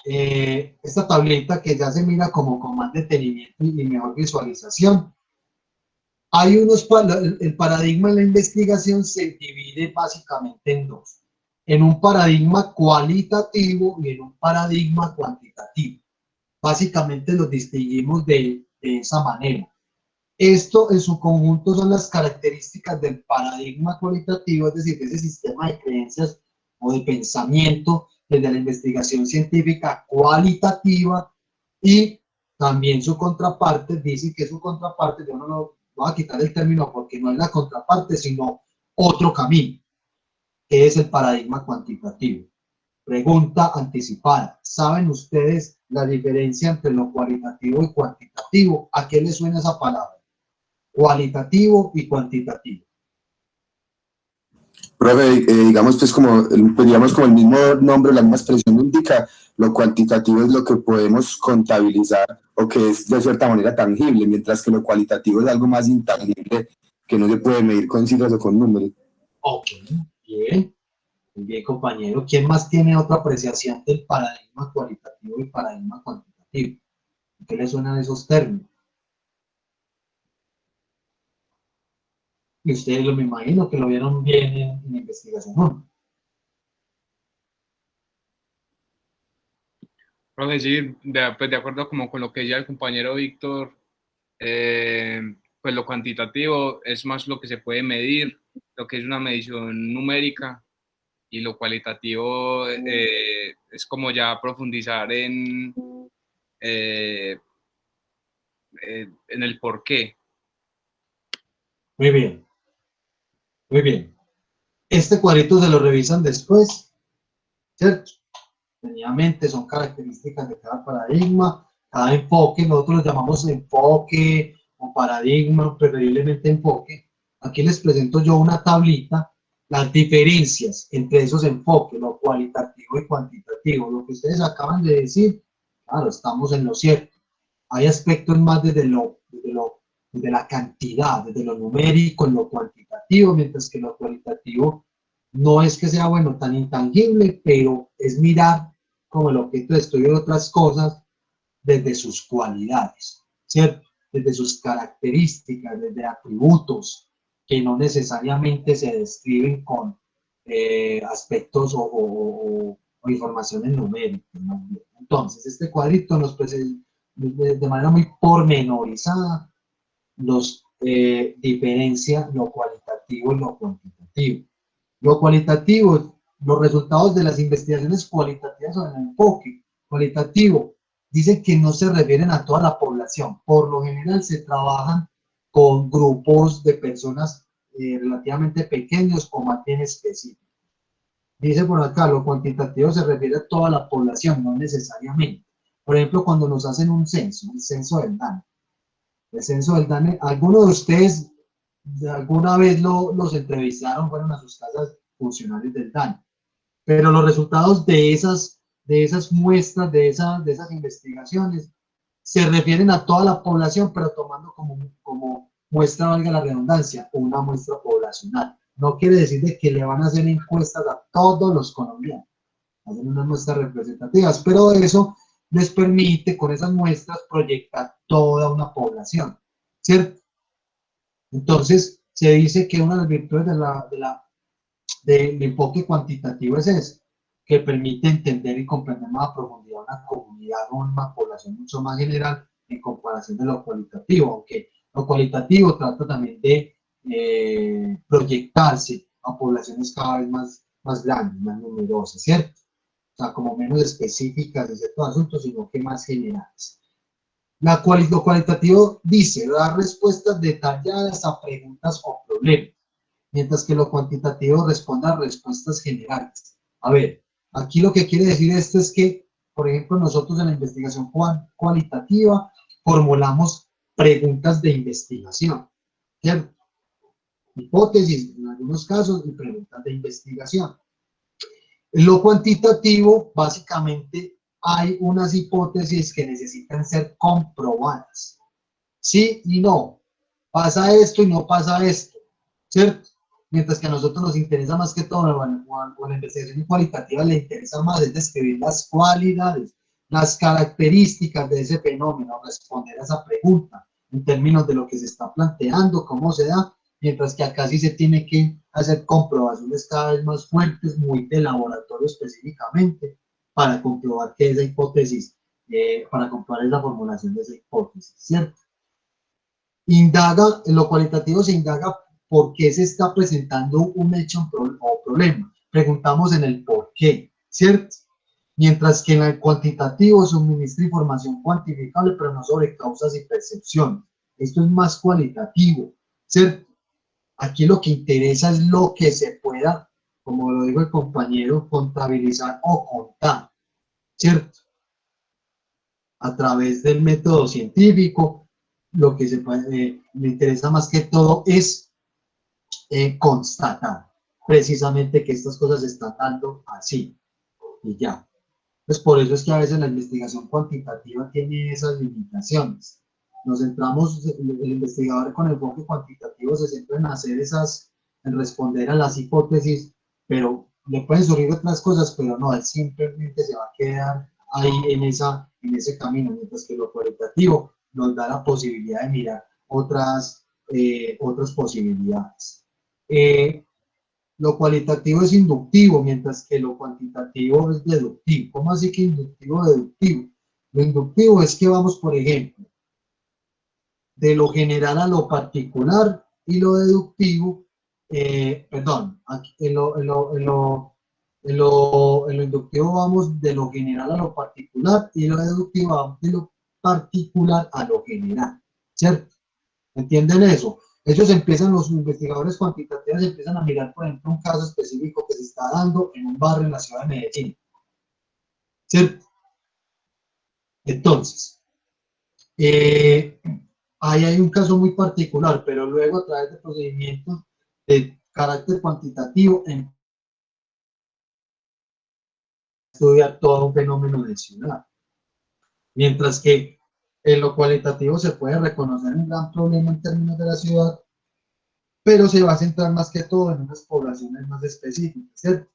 esta tableta que ya se mira como con más detenimiento y mejor visualización. Hay el paradigma en la investigación se divide básicamente en dos, en un paradigma cualitativo y en un paradigma cuantitativo. Básicamente los distinguimos de esa manera. Esto en su conjunto son las características del paradigma cualitativo, es decir, de ese sistema de creencias o de pensamiento desde la investigación científica cualitativa, y también su contraparte, dice que su contraparte, yo no lo voy a quitar el término porque no es la contraparte, sino otro camino, que es el paradigma cuantitativo. Pregunta anticipada. ¿Saben ustedes la diferencia entre lo cualitativo y cuantitativo? ¿A qué les suena esa palabra? Cualitativo y cuantitativo. Profe, digamos pues pues, digamos como el mismo nombre, la misma expresión indica, lo cuantitativo es lo que podemos contabilizar o que es de cierta manera tangible, mientras que lo cualitativo es algo más intangible que no se puede medir con cifras o con números. Ok, bien, muy bien, compañero. ¿Quién más tiene otra apreciación del paradigma cualitativo y paradigma cuantitativo? ¿Qué le suenan esos términos? Y ustedes me imagino que lo vieron bien en investigación, ¿no? Profe, sí, pues de acuerdo como con lo que decía el compañero Víctor, pues lo cuantitativo es más lo que se puede medir, lo que es una medición numérica, y lo cualitativo es como ya profundizar eh, en el por qué. Muy bien, muy bien. Este cuadrito se lo revisan después, ¿cierto? Detenidamente, son características de cada paradigma, cada enfoque, nosotros lo llamamos enfoque o paradigma, preferiblemente enfoque. Aquí les presento yo una tablita, las diferencias entre esos enfoques, lo cualitativo y cuantitativo. Lo que ustedes acaban de decir, claro, estamos en lo cierto. Hay aspectos más desde la cantidad, desde lo numérico, en lo cuantitativo, mientras que lo cualitativo no es que sea, bueno, tan intangible, pero es mirar como el objeto de estudio de otras cosas desde sus cualidades, ¿cierto? Desde sus características, desde atributos que no necesariamente se describen con aspectos o informaciones numéricas, ¿no? Entonces, este cuadrito nos presenta de manera muy pormenorizada los diferencia lo cualitativo y lo cuantitativo. Lo cualitativo, los resultados de las investigaciones cualitativas o del enfoque cualitativo, dicen que no se refieren a toda la población. Por lo general se trabajan con grupos de personas relativamente pequeños o más bien específicos. Dice por acá, lo cuantitativo se refiere a toda la población, no necesariamente. Por ejemplo, cuando nos hacen un censo, el censo del DANE. El censo del DANE, algunos de ustedes alguna vez los entrevistaron, fueron a sus casas funcionarios del DANE, pero los resultados de esas muestras, de esas investigaciones, se refieren a toda la población, pero tomando como muestra, valga la redundancia, una muestra poblacional. No quiere decir de que le van a hacer encuestas a todos los colombianos, hacen unas muestras representativas, pero eso les permite con esas muestras proyectar toda una población, ¿cierto? Entonces, se dice que una de las virtudes del enfoque cuantitativo es eso, que permite entender y comprender más a profundidad una comunidad o una población mucho más general en comparación de lo cualitativo, aunque lo cualitativo trata también de proyectarse a poblaciones cada vez más grandes, más numerosas, ¿cierto? O sea, como menos específicas de ciertos asuntos, sino que más generales. Lo cualitativo dice, dar respuestas detalladas a preguntas o problemas, mientras que lo cuantitativo responde a respuestas generales. A ver, aquí lo que quiere decir esto es que, por ejemplo, nosotros en la investigación cualitativa formulamos preguntas de investigación, ¿cierto? Hipótesis en algunos casos y preguntas de investigación. En lo cuantitativo, básicamente, hay unas hipótesis que necesitan ser comprobadas. Sí y no. Pasa esto y no pasa esto, ¿cierto? Mientras que a nosotros nos interesa más que todo, o la investigación cualitativa le interesa más es describir las cualidades, las características de ese fenómeno, responder a esa pregunta en términos de lo que se está planteando, cómo se da, mientras que acá sí se tiene que hacer comprobaciones cada vez más fuertes, muy de laboratorio específicamente, para comprobar que esa hipótesis, para comprobar la formulación de esa hipótesis, ¿cierto? Indaga, en lo cualitativo se indaga por qué se está presentando un hecho o problema. Preguntamos en el por qué, ¿cierto? Mientras que en el cuantitativo suministra información cuantificable, pero no sobre causas y percepciones. Esto es más cualitativo, ¿cierto? Aquí lo que interesa es lo que se pueda, como lo dijo el compañero, contabilizar o contar, ¿cierto? A través del método científico, lo que me interesa más que todo es constatar precisamente que estas cosas se están dando así y ya. Pues por eso es que a veces la investigación cuantitativa tiene esas limitaciones. Nos centramos, el investigador con enfoque cuantitativo se centra en hacer en responder a las hipótesis, pero le pueden surgir otras cosas, pero no, él simplemente se va a quedar ahí en ese camino, mientras que lo cualitativo nos da la posibilidad de mirar otras posibilidades. Lo cualitativo es inductivo, mientras que lo cuantitativo es deductivo. ¿Cómo así que inductivo o deductivo? Lo inductivo es que vamos, por ejemplo, de lo general a lo particular, y lo deductivo, en lo inductivo vamos de lo general a lo particular, y lo deductivo vamos de lo particular a lo general, ¿cierto? ¿Entienden eso? Ellos empiezan, los investigadores cuantitativos empiezan a mirar, por ejemplo, un caso específico que se está dando en un barrio en la ciudad de Medellín, ¿cierto? Entonces, ahí hay un caso muy particular, pero luego a través de procedimientos de carácter cuantitativo estudiar todo un fenómeno nacional. Mientras que en lo cualitativo se puede reconocer un gran problema en términos de la ciudad, pero se va a centrar más que todo en unas poblaciones más específicas, ¿cierto?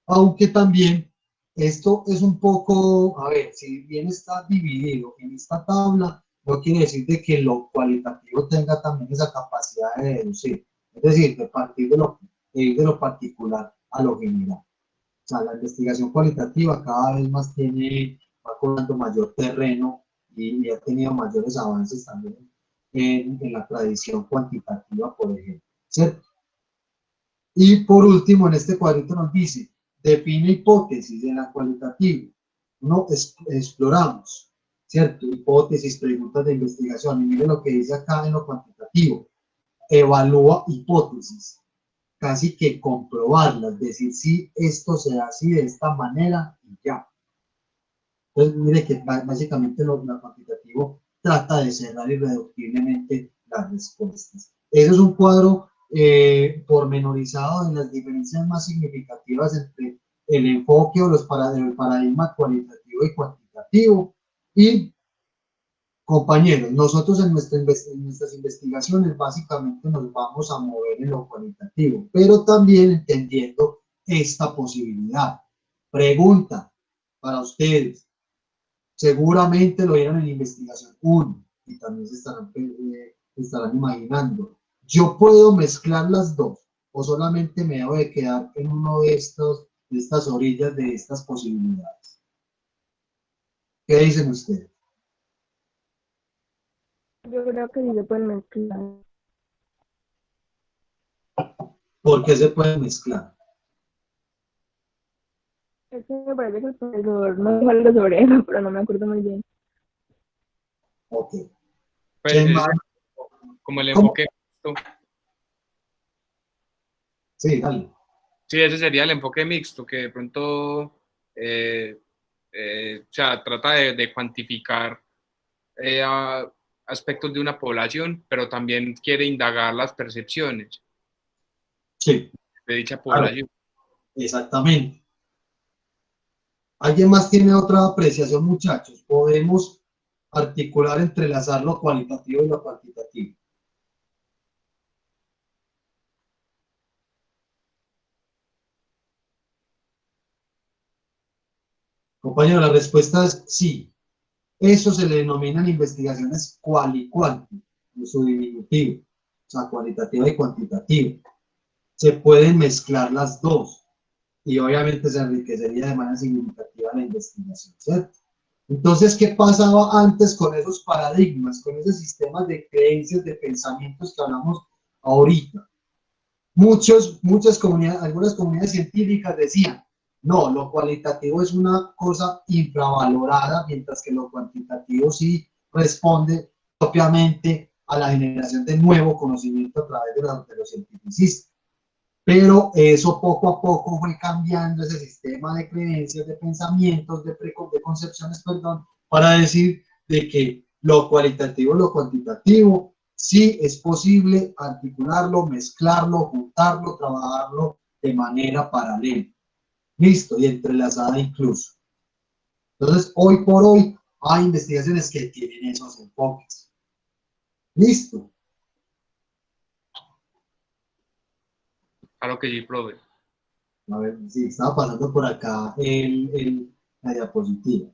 Aunque también esto es un poco, a ver, si bien está dividido en esta tabla, no quiere decir de que lo cualitativo tenga también esa capacidad de deducir, es decir, de partir de ir de lo particular a lo general. O sea, la investigación cualitativa cada vez más va cobrando mayor terreno y ha tenido mayores avances también en la tradición cuantitativa, por ejemplo, ¿cierto? Y por último, en este cuadrito nos dice, define hipótesis en la cualitativa. No exploramos, ¿cierto? Hipótesis, preguntas de investigación. Y mire lo que dice acá en lo cuantitativo. Evalúa hipótesis. Casi que comprobarlas, decir si esto se da así de esta manera y ya. Entonces, mire que básicamente lo cuantitativo trata de cerrar irreductiblemente las respuestas. Eso es un cuadro pormenorizado en las diferencias más significativas entre el enfoque o el paradigma cualitativo y cuantitativo. Y, compañeros, nosotros en nuestras investigaciones básicamente nos vamos a mover en lo cualitativo, pero también entendiendo esta posibilidad. Pregunta para ustedes. Seguramente lo vieron en investigación 1 y también se estarán imaginando. ¿Yo puedo mezclar las dos o solamente me debo de quedar en uno de estas orillas de estas posibilidades? ¿Qué dicen ustedes? Yo creo que sí se pueden mezclar. ¿Por qué se pueden mezclar? Es que me parece que el profesor no dijo algo sobre eso, pero no me acuerdo muy bien. Ok. Pues, ¿Quién más? como el enfoque mixto. Sí, dale. Sí, ese sería el enfoque mixto, que de pronto, o sea, trata de cuantificar aspectos de una población, pero también quiere indagar las percepciones Sí, de dicha claro, población. exactamente. ¿Alguien más tiene otra apreciación, muchachos? Podemos articular, entrelazar lo cualitativo y lo cuantitativo. Compañero, la respuesta es sí. Eso se le denominan investigaciones cual y cuanti, en su diminutivo, o sea, cualitativa y cuantitativa. Se pueden mezclar las dos y obviamente se enriquecería de manera significativa la investigación, ¿cierto? Entonces, ¿qué pasaba antes con esos paradigmas, con esos sistemas de creencias, de pensamientos que hablamos ahorita? Muchas comunidades, algunas comunidades científicas decían, no, lo cualitativo es una cosa infravalorada, mientras que lo cuantitativo sí responde propiamente a la generación de nuevo conocimiento a través de los cientificistas. Pero eso poco a poco fue cambiando ese sistema de creencias, de pensamientos, de concepciones, perdón, para decir de que lo cualitativo, lo cuantitativo, sí es posible articularlo, mezclarlo, juntarlo, trabajarlo de manera paralela. Listo, y entrelazada incluso. Entonces, hoy por hoy, hay investigaciones que tienen esos enfoques. Listo. Claro que sí, profe. A ver, sí, estaba pasando por acá la diapositiva.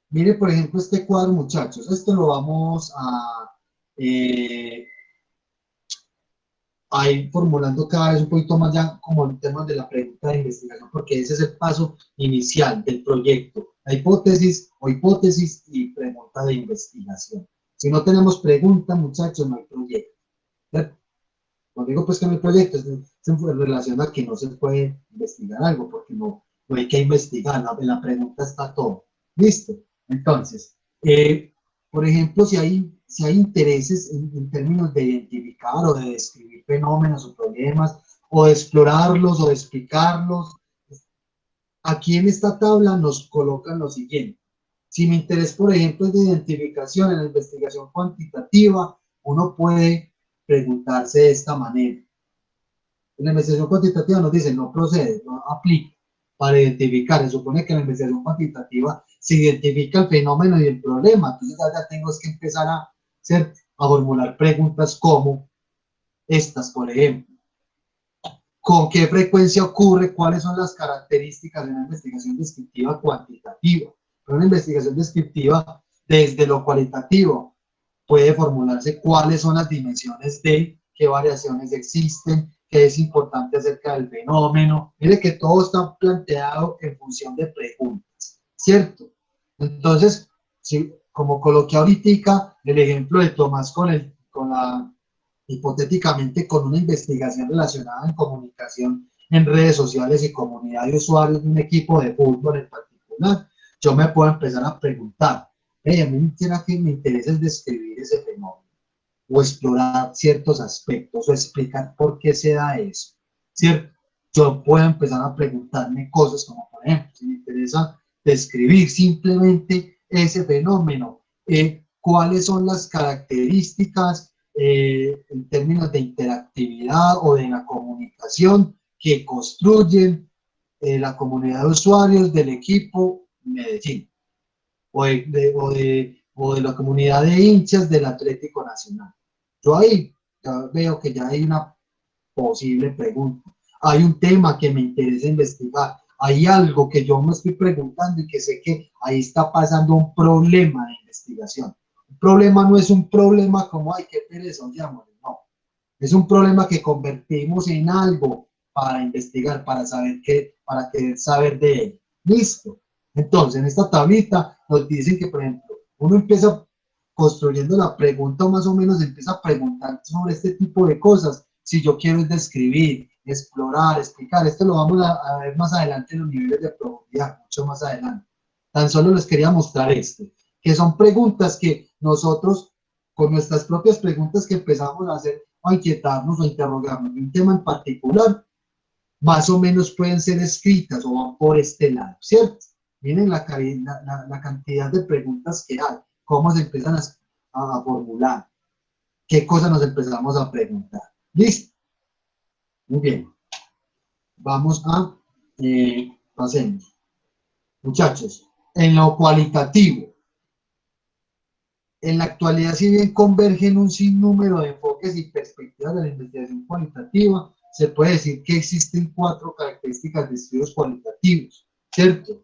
Mire, por ejemplo, este cuadro, muchachos. Esto lo vamos a ir formulando cada vez un poquito más ya como el tema de la pregunta de investigación, porque ese es el paso inicial del proyecto. La hipótesis o hipótesis y pregunta de investigación. Si no tenemos pregunta, muchachos, no hay proyecto. ¿Cierto? Cuando digo pues que no hay proyecto, es en relación a que no se puede investigar algo, porque no hay que investigar, en la pregunta está todo. Listo. Entonces, por ejemplo, si hay si hay intereses en términos de identificar o de describir fenómenos o problemas, o de explorarlos o de explicarlos. Aquí en esta tabla nos colocan lo siguiente. Si mi interés, por ejemplo, es de identificación en la investigación cuantitativa, uno puede preguntarse de esta manera. En la investigación cuantitativa nos dicen no procede, no aplica para identificar. Se supone que en la investigación cuantitativa se identifica el fenómeno y el problema. Entonces ya tengo que empezar a formular preguntas como estas, por ejemplo. ¿Con qué frecuencia ocurre? ¿Cuáles son las características de una investigación descriptiva cuantitativa? Pero una investigación descriptiva, desde lo cualitativo, puede formularse cuáles son las dimensiones de, qué variaciones existen, qué es importante acerca del fenómeno. Mire que todo está planteado en función de preguntas, ¿cierto? Entonces, si, como coloqué ahorita el ejemplo de Tomás hipotéticamente con una investigación relacionada en comunicación en redes sociales y comunidad de usuarios de un equipo de fútbol en particular, yo me puedo empezar a preguntar, hey, a mí me interesa describir ese fenómeno, o explorar ciertos aspectos, o explicar por qué se da eso, ¿cierto? Yo puedo empezar a preguntarme cosas como, por ejemplo, si me interesa describir simplemente ese fenómeno, cuáles son las características en términos de interactividad o de la comunicación que construyen la comunidad de usuarios del equipo Medellín o de la comunidad de hinchas del Atlético Nacional. Yo ahí ya veo que ya hay una posible pregunta. Hay un tema que me interesa investigar. Hay algo que yo me estoy preguntando y que sé que ahí está pasando un problema de investigación. Un problema no es un problema como, ay, qué pereza, llamémosle, no. Es un problema que convertimos en algo para investigar, para saber qué, para querer saber de él. Listo. Entonces, en esta tablita nos dicen que, por ejemplo, uno empieza construyendo la pregunta, o más o menos empieza a preguntar sobre este tipo de cosas. Si yo quiero describir, explorar, explicar, esto lo vamos a ver más adelante en los niveles de profundidad, mucho más adelante. Tan solo les quería mostrar que son preguntas que nosotros, con nuestras propias preguntas que empezamos a hacer, o a inquietarnos o a interrogarnos de un tema en particular, más o menos pueden ser escritas o van por este lado, ¿cierto? Miren la cantidad de preguntas que hay, cómo se empiezan a formular, qué cosas nos empezamos a preguntar. ¿Listo? Muy bien. Vamos a, pasemos. Muchachos, en lo cualitativo, en la actualidad, si bien convergen un sinnúmero de enfoques y perspectivas de la investigación cualitativa, se puede decir que existen 4 características de estudios cualitativos, ¿cierto?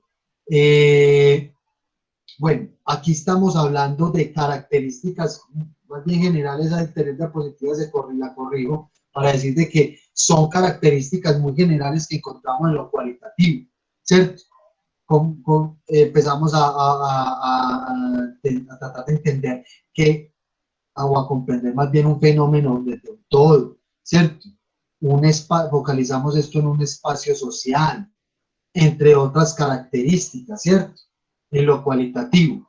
Bueno, aquí estamos hablando de características más bien generales, a diferentes diapositivas la corrijo, para decir de que son características muy generales que encontramos en lo cualitativo, ¿cierto? Empezamos a tratar de entender que, o a comprender más bien un fenómeno desde un todo, ¿cierto? Focalizamos esto en un espacio social, entre otras características, ¿cierto? En lo cualitativo.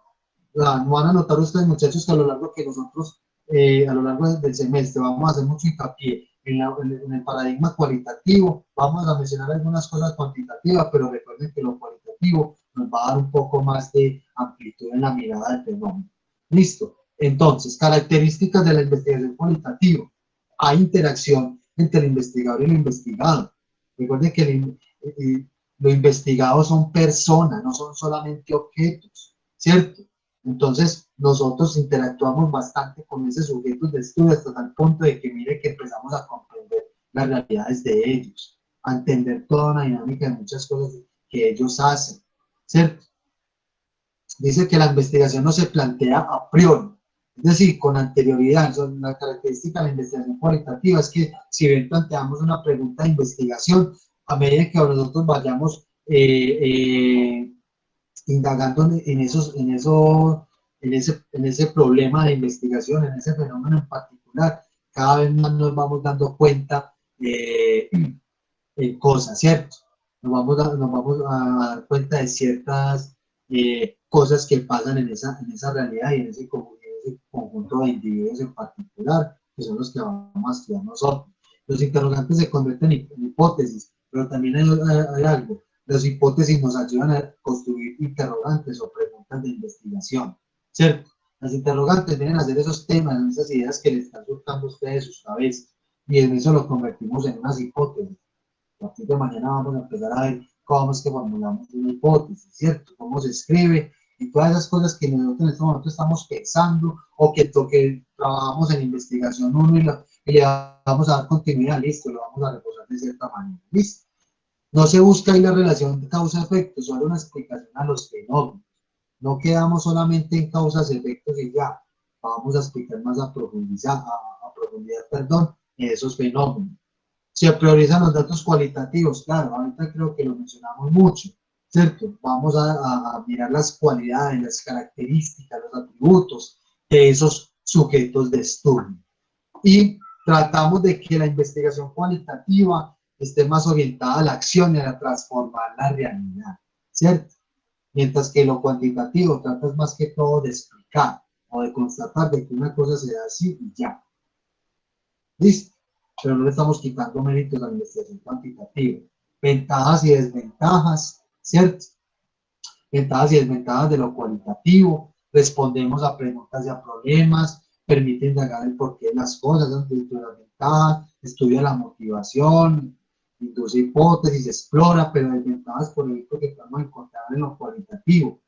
No van a notar ustedes, muchachos, que a lo largo que nosotros, a lo largo del semestre, vamos a hacer mucho hincapié en el paradigma cualitativo. Vamos a mencionar algunas cosas cuantitativas, pero recuerden que lo cualitativo nos va a dar un poco más de amplitud en la mirada del fenómeno. Listo. Entonces, características de la investigación cualitativa. Hay interacción entre el investigador y lo investigado. Recuerden que lo investigado son personas, no son solamente objetos, ¿cierto? Entonces, nosotros interactuamos bastante con esos sujetos de estudio hasta tal punto de que, mire, que empezamos a comprender las realidades de ellos, a entender toda una dinámica de muchas cosas que ellos hacen, ¿cierto? Dice que la investigación no se plantea a priori, es decir, con anterioridad. La característica de la investigación cualitativa es que, si bien planteamos una pregunta de investigación, a medida que nosotros vayamos indagando en ese problema de investigación, en ese fenómeno en particular, cada vez más nos vamos dando cuenta en cosas, ¿cierto? Nos vamos a dar cuenta de ciertas cosas que pasan en esa realidad y en ese ese conjunto de individuos en particular, que son los que vamos a estudiar nosotros. Los interrogantes se convierten en hipótesis, pero también hay algo. Las hipótesis nos ayudan a construir interrogantes o preguntas de investigación, ¿cierto? Las interrogantes vienen a hacer esos temas, esas ideas que le están surcando a ustedes sus cabezas, y en eso lo convertimos en unas hipótesis. A partir de mañana vamos a empezar a ver cómo es que formulamos una hipótesis, ¿cierto? Cómo se escribe y todas esas cosas que nosotros en este momento estamos pensando o que trabajamos en investigación 1 y le vamos a dar continuidad, listo, lo vamos a reposar de cierta manera, listo. No se busca ahí la relación de causa-efecto, solo una explicación a los fenómenos. No quedamos solamente en causas-efectos y ya, vamos a explicar más a profundidad, esos fenómenos. Se priorizan los datos cualitativos, claro, ahorita creo que lo mencionamos mucho, ¿cierto? Vamos a mirar las cualidades, las características, los atributos de esos sujetos de estudio. Y tratamos de que la investigación cualitativa esté más orientada a la acción y a transformar la realidad, ¿cierto? Mientras que lo cuantitativo trata más que todo de explicar o de constatar de que una cosa se da así y ya. ¿Listo? Pero no le estamos quitando méritos a la investigación cuantitativa. Ventajas y desventajas, ¿cierto? Ventajas y desventajas de lo cualitativo. Respondemos a preguntas y a problemas. Permite indagar el porqué de las cosas, dentro de las ventajas. Estudia la motivación. Induce hipótesis, explora, pero desventajas, por ejemplo, que podemos encontrar en lo cualitativo.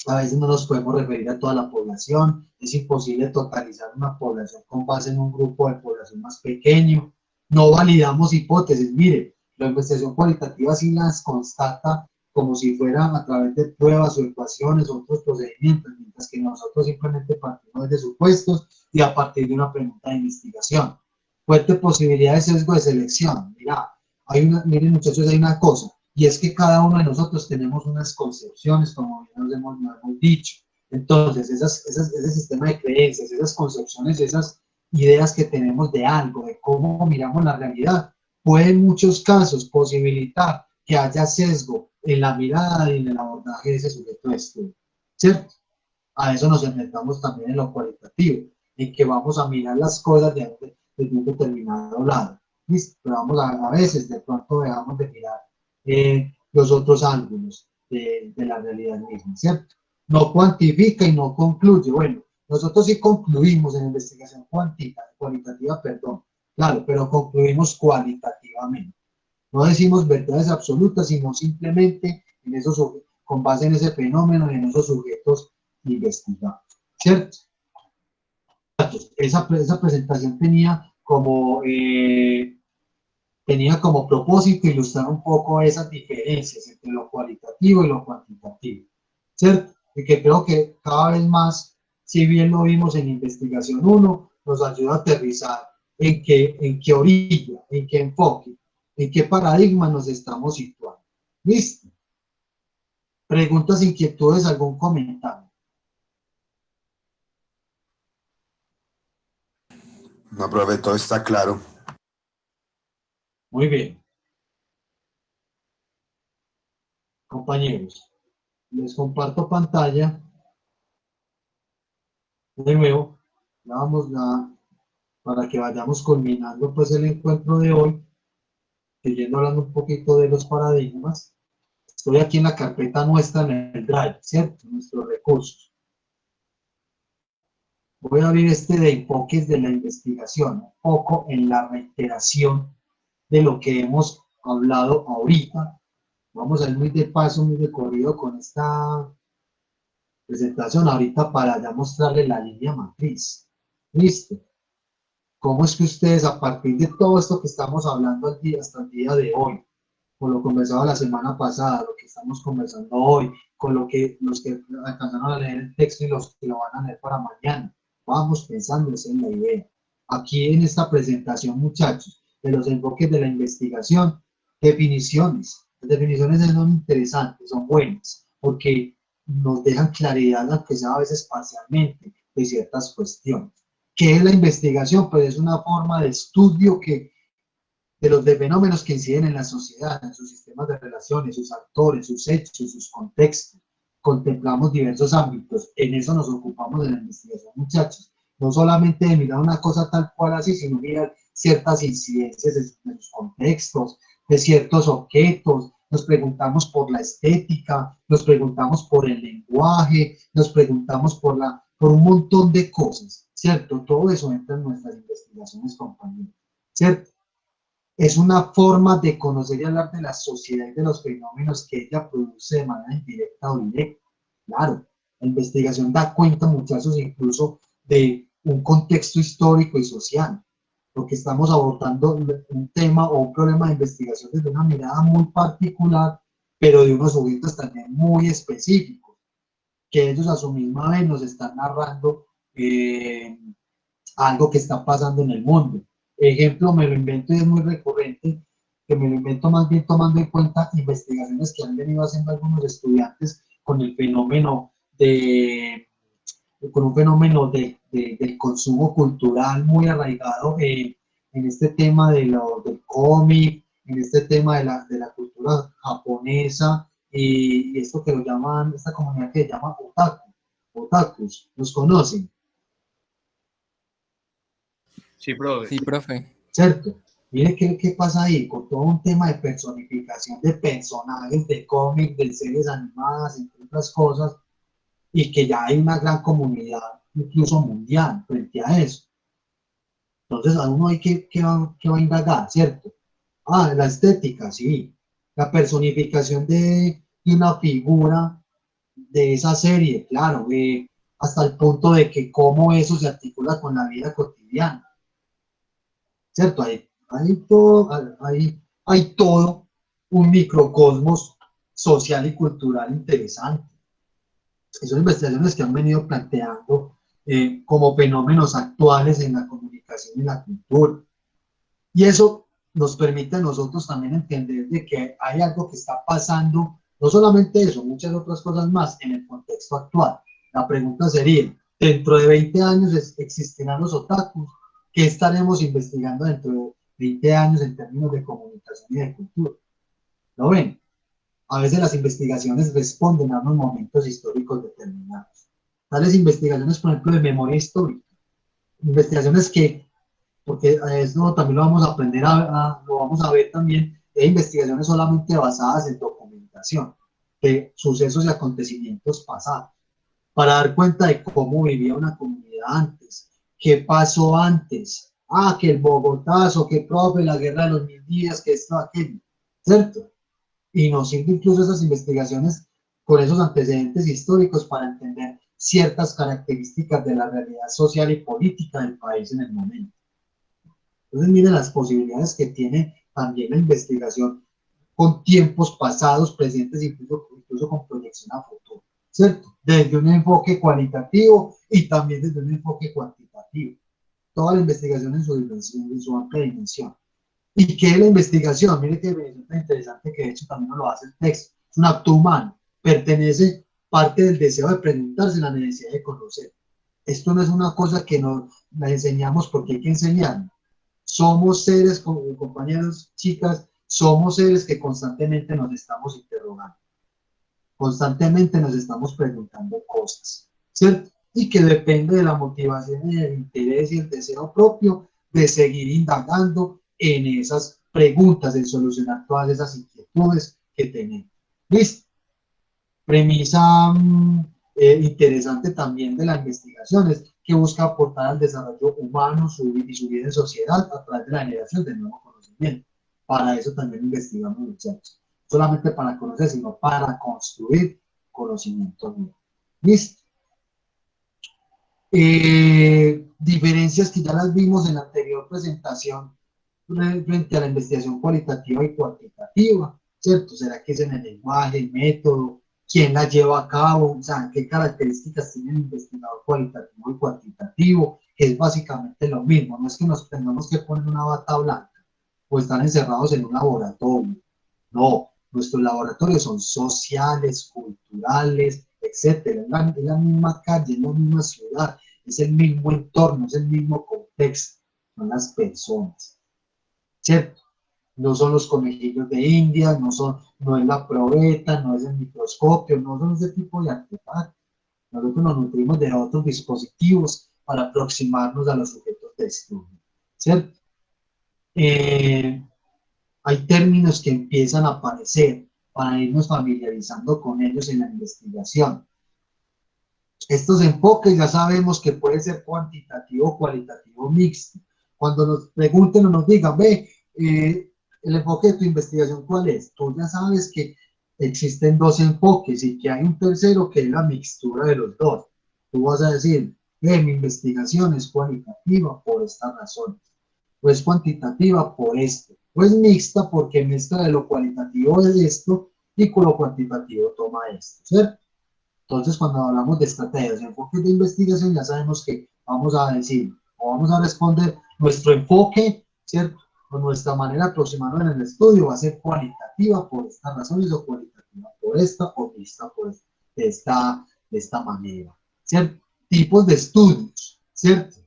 A veces no nos podemos referir a toda la población, es imposible totalizar una población con base en un grupo de población más pequeño, no validamos hipótesis, mire, la investigación cualitativa sí las constata como si fuera a través de pruebas o ecuaciones o otros procedimientos, mientras que nosotros simplemente partimos de supuestos y a partir de una pregunta de investigación. Fuerte posibilidad de sesgo de selección, miren muchachos, hay una cosa, y es que cada uno de nosotros tenemos unas concepciones, como bien nos hemos dicho. Entonces, ese sistema de creencias, esas concepciones, esas ideas que tenemos de algo, de cómo miramos la realidad, puede en muchos casos posibilitar que haya sesgo en la mirada y en el abordaje de ese sujeto de estudio, ¿cierto? A eso nos enfrentamos también en lo cualitativo, en que vamos a mirar las cosas desde un determinado lado. ¿Listo? Pero vamos a veces, de pronto dejamos de mirar los otros ángulos de la realidad misma, ¿cierto? No cuantifica y no concluye. Bueno, nosotros sí concluimos en investigación cualitativa, claro, pero concluimos cualitativamente. No decimos verdades absolutas, sino simplemente en esos, con base en ese fenómeno y en esos sujetos investigados, ¿cierto? Esa presentación tenía como propósito ilustrar un poco esas diferencias entre lo cualitativo y lo cuantitativo, ¿cierto? Y que creo que cada vez más, si bien lo vimos en investigación 1, nos ayuda a aterrizar en qué orilla, en qué enfoque, en qué paradigma nos estamos situando. ¿Listo? Preguntas, inquietudes, algún comentario. No, profe, todo está claro. Muy bien. Compañeros, les comparto pantalla. De nuevo, para que vayamos culminando pues el encuentro de hoy, siguiendo hablando un poquito de los paradigmas. Estoy aquí en la carpeta nuestra en el Drive, ¿cierto? Nuestros recursos. Voy a abrir de enfoques de la investigación, un poco en la reiteración de lo que hemos hablado ahorita. Vamos a ir muy de paso, muy de corrido con esta presentación ahorita para ya mostrarles la línea matriz. ¿Listo? ¿Cómo es que ustedes, a partir de todo esto que estamos hablando hasta el día de hoy, con lo conversado la semana pasada, lo que estamos conversando hoy, con los que alcanzaron a leer el texto y los que lo van a leer para mañana, vamos pensando en la idea? Aquí en esta presentación, muchachos, de los enfoques de la investigación, definiciones. Las definiciones son interesantes, son buenas, porque nos dejan claridad, aunque sea a veces parcialmente, de ciertas cuestiones. ¿Qué es la investigación? Pues es una forma de estudio de los fenómenos que inciden en la sociedad, en sus sistemas de relaciones, sus actores, sus hechos, sus contextos. contemplamos diversos ámbitos. En eso nos ocupamos de la investigación, muchachos. No solamente de mirar una cosa tal cual así, sino mirar ciertas incidencias de sus contextos, de ciertos objetos. Nos preguntamos por la estética, nos preguntamos por el lenguaje, nos preguntamos por un montón de cosas, ¿cierto? Todo eso entra en nuestras investigaciones, compañeros, ¿cierto? Es una forma de conocer y hablar de la sociedad y de los fenómenos que ella produce de manera indirecta o directa. Claro, la investigación da cuenta, muchachos, incluso de un contexto histórico y social, porque estamos abordando un tema o un problema de investigación desde una mirada muy particular, pero de unos sujetos también muy específicos, que ellos a su misma vez nos están narrando algo que está pasando en el mundo. Ejemplo, me lo invento y es muy recurrente, que me lo invento más bien tomando en cuenta investigaciones que han venido haciendo algunos estudiantes con el fenómeno con un fenómeno del consumo cultural muy arraigado en este tema del cómic, en este tema de la cultura japonesa y esto que lo llaman, esta comunidad que se llama otakus, ¿los conocen? Sí, profe. Sí, profe. ¿Cierto? Mire qué pasa ahí, con todo un tema de personificación de personajes de cómics, de series animadas, entre otras cosas, y que ya hay una gran comunidad, incluso mundial, frente a eso. Entonces, a uno hay que va a indagar, ¿cierto? Ah, la estética, sí. La personificación de una figura de esa serie, claro, hasta el punto de que cómo eso se articula con la vida cotidiana, ¿cierto? Hay todo un microcosmos social y cultural interesante. Son investigaciones que han venido planteando como fenómenos actuales en la comunicación y la cultura. Y eso nos permite a nosotros también entender de que hay algo que está pasando, no solamente eso, muchas otras cosas más en el contexto actual. La pregunta sería, dentro de 20 años existirán los otakus. ¿Qué estaremos investigando dentro de 20 años en términos de comunicación y de cultura? ¿Lo ven? A veces las investigaciones responden a unos momentos históricos determinados. Tales investigaciones, por ejemplo, de memoria histórica. Investigaciones que, porque eso también lo vamos a aprender, lo vamos a ver también, de investigaciones solamente basadas en documentación de sucesos y acontecimientos pasados, para dar cuenta de cómo vivía una comunidad antes, qué pasó antes, que el Bogotazo, que profe, la guerra de los 1000 días, que esto, aquello, ¿cierto? Y nos sirve incluso esas investigaciones con esos antecedentes históricos para entender ciertas características de la realidad social y política del país en el momento. Entonces, miren las posibilidades que tiene también la investigación con tiempos pasados, presentes, incluso con proyección a futuro, ¿cierto? Desde un enfoque cualitativo y también desde un enfoque cuantitativo. Toda la investigación en su dimensión, en su amplia dimensión. ¿Y qué es la investigación? Mire qué definición tan interesante que de hecho también nos lo hace el texto. Es un acto humano, pertenece parte del deseo de preguntarse, la necesidad de conocer. Esto no es una cosa que nos la enseñamos porque hay que enseñar. Somos seres, compañeros, chicas, somos seres que constantemente nos estamos interrogando. Constantemente nos estamos preguntando cosas, ¿cierto? Y que depende de la motivación y del interés y el deseo propio de seguir indagando en esas preguntas, en solucionar todas esas inquietudes que tenemos. ¿Listo? Premisa interesante también de la investigación es que busca aportar al desarrollo humano y su vida en sociedad a través de la generación de nuevo conocimiento. Para eso también investigamos, muchachos. Solamente para conocer, sino para construir conocimiento nuevo. ¿Listo? Diferencias que ya las vimos en la anterior presentación frente a la investigación cualitativa y cuantitativa, ¿cierto? ¿Será que es en el lenguaje, el método? ¿Quién la lleva a cabo? O sea, ¿qué características tiene el investigador cualitativo y cuantitativo? Que es básicamente lo mismo. No es que nos tengamos que poner una bata blanca o estar encerrados en un laboratorio. No, nuestros laboratorios son sociales, culturales, etcétera. Es la misma calle, es la misma ciudad, es el mismo entorno, es el mismo contexto. Son las personas, ¿cierto? no son los conejillos de India, no es la probeta, no es el microscopio, no son ese tipo de artefactos. Nosotros nos nutrimos de otros dispositivos para aproximarnos a los sujetos de estudio, ¿cierto? Hay términos que empiezan a aparecer para irnos familiarizando con ellos en la investigación. Estos enfoques ya sabemos que puede ser cuantitativo o cualitativo mixto. Cuando nos pregunten o nos digan, ve, el enfoque de tu investigación, ¿cuál es? Tú ya sabes que existen dos enfoques y que hay un tercero que es la mixtura de los dos. Tú vas a decir, mi investigación es cualitativa por estas razones, o es cuantitativa por esto, o es mixta porque mezcla de lo cualitativo de esto y con lo cuantitativo toma esto, ¿cierto? Entonces, cuando hablamos de estrategias y enfoques de investigación, ya sabemos que vamos a decir, o vamos a responder nuestro enfoque, ¿cierto? O nuestra manera de aproximarnos en el estudio va a ser cualitativa por estas razones o cualitativa por esta o mixta por de esta manera, ¿cierto? Tipos de estudios, ¿cierto?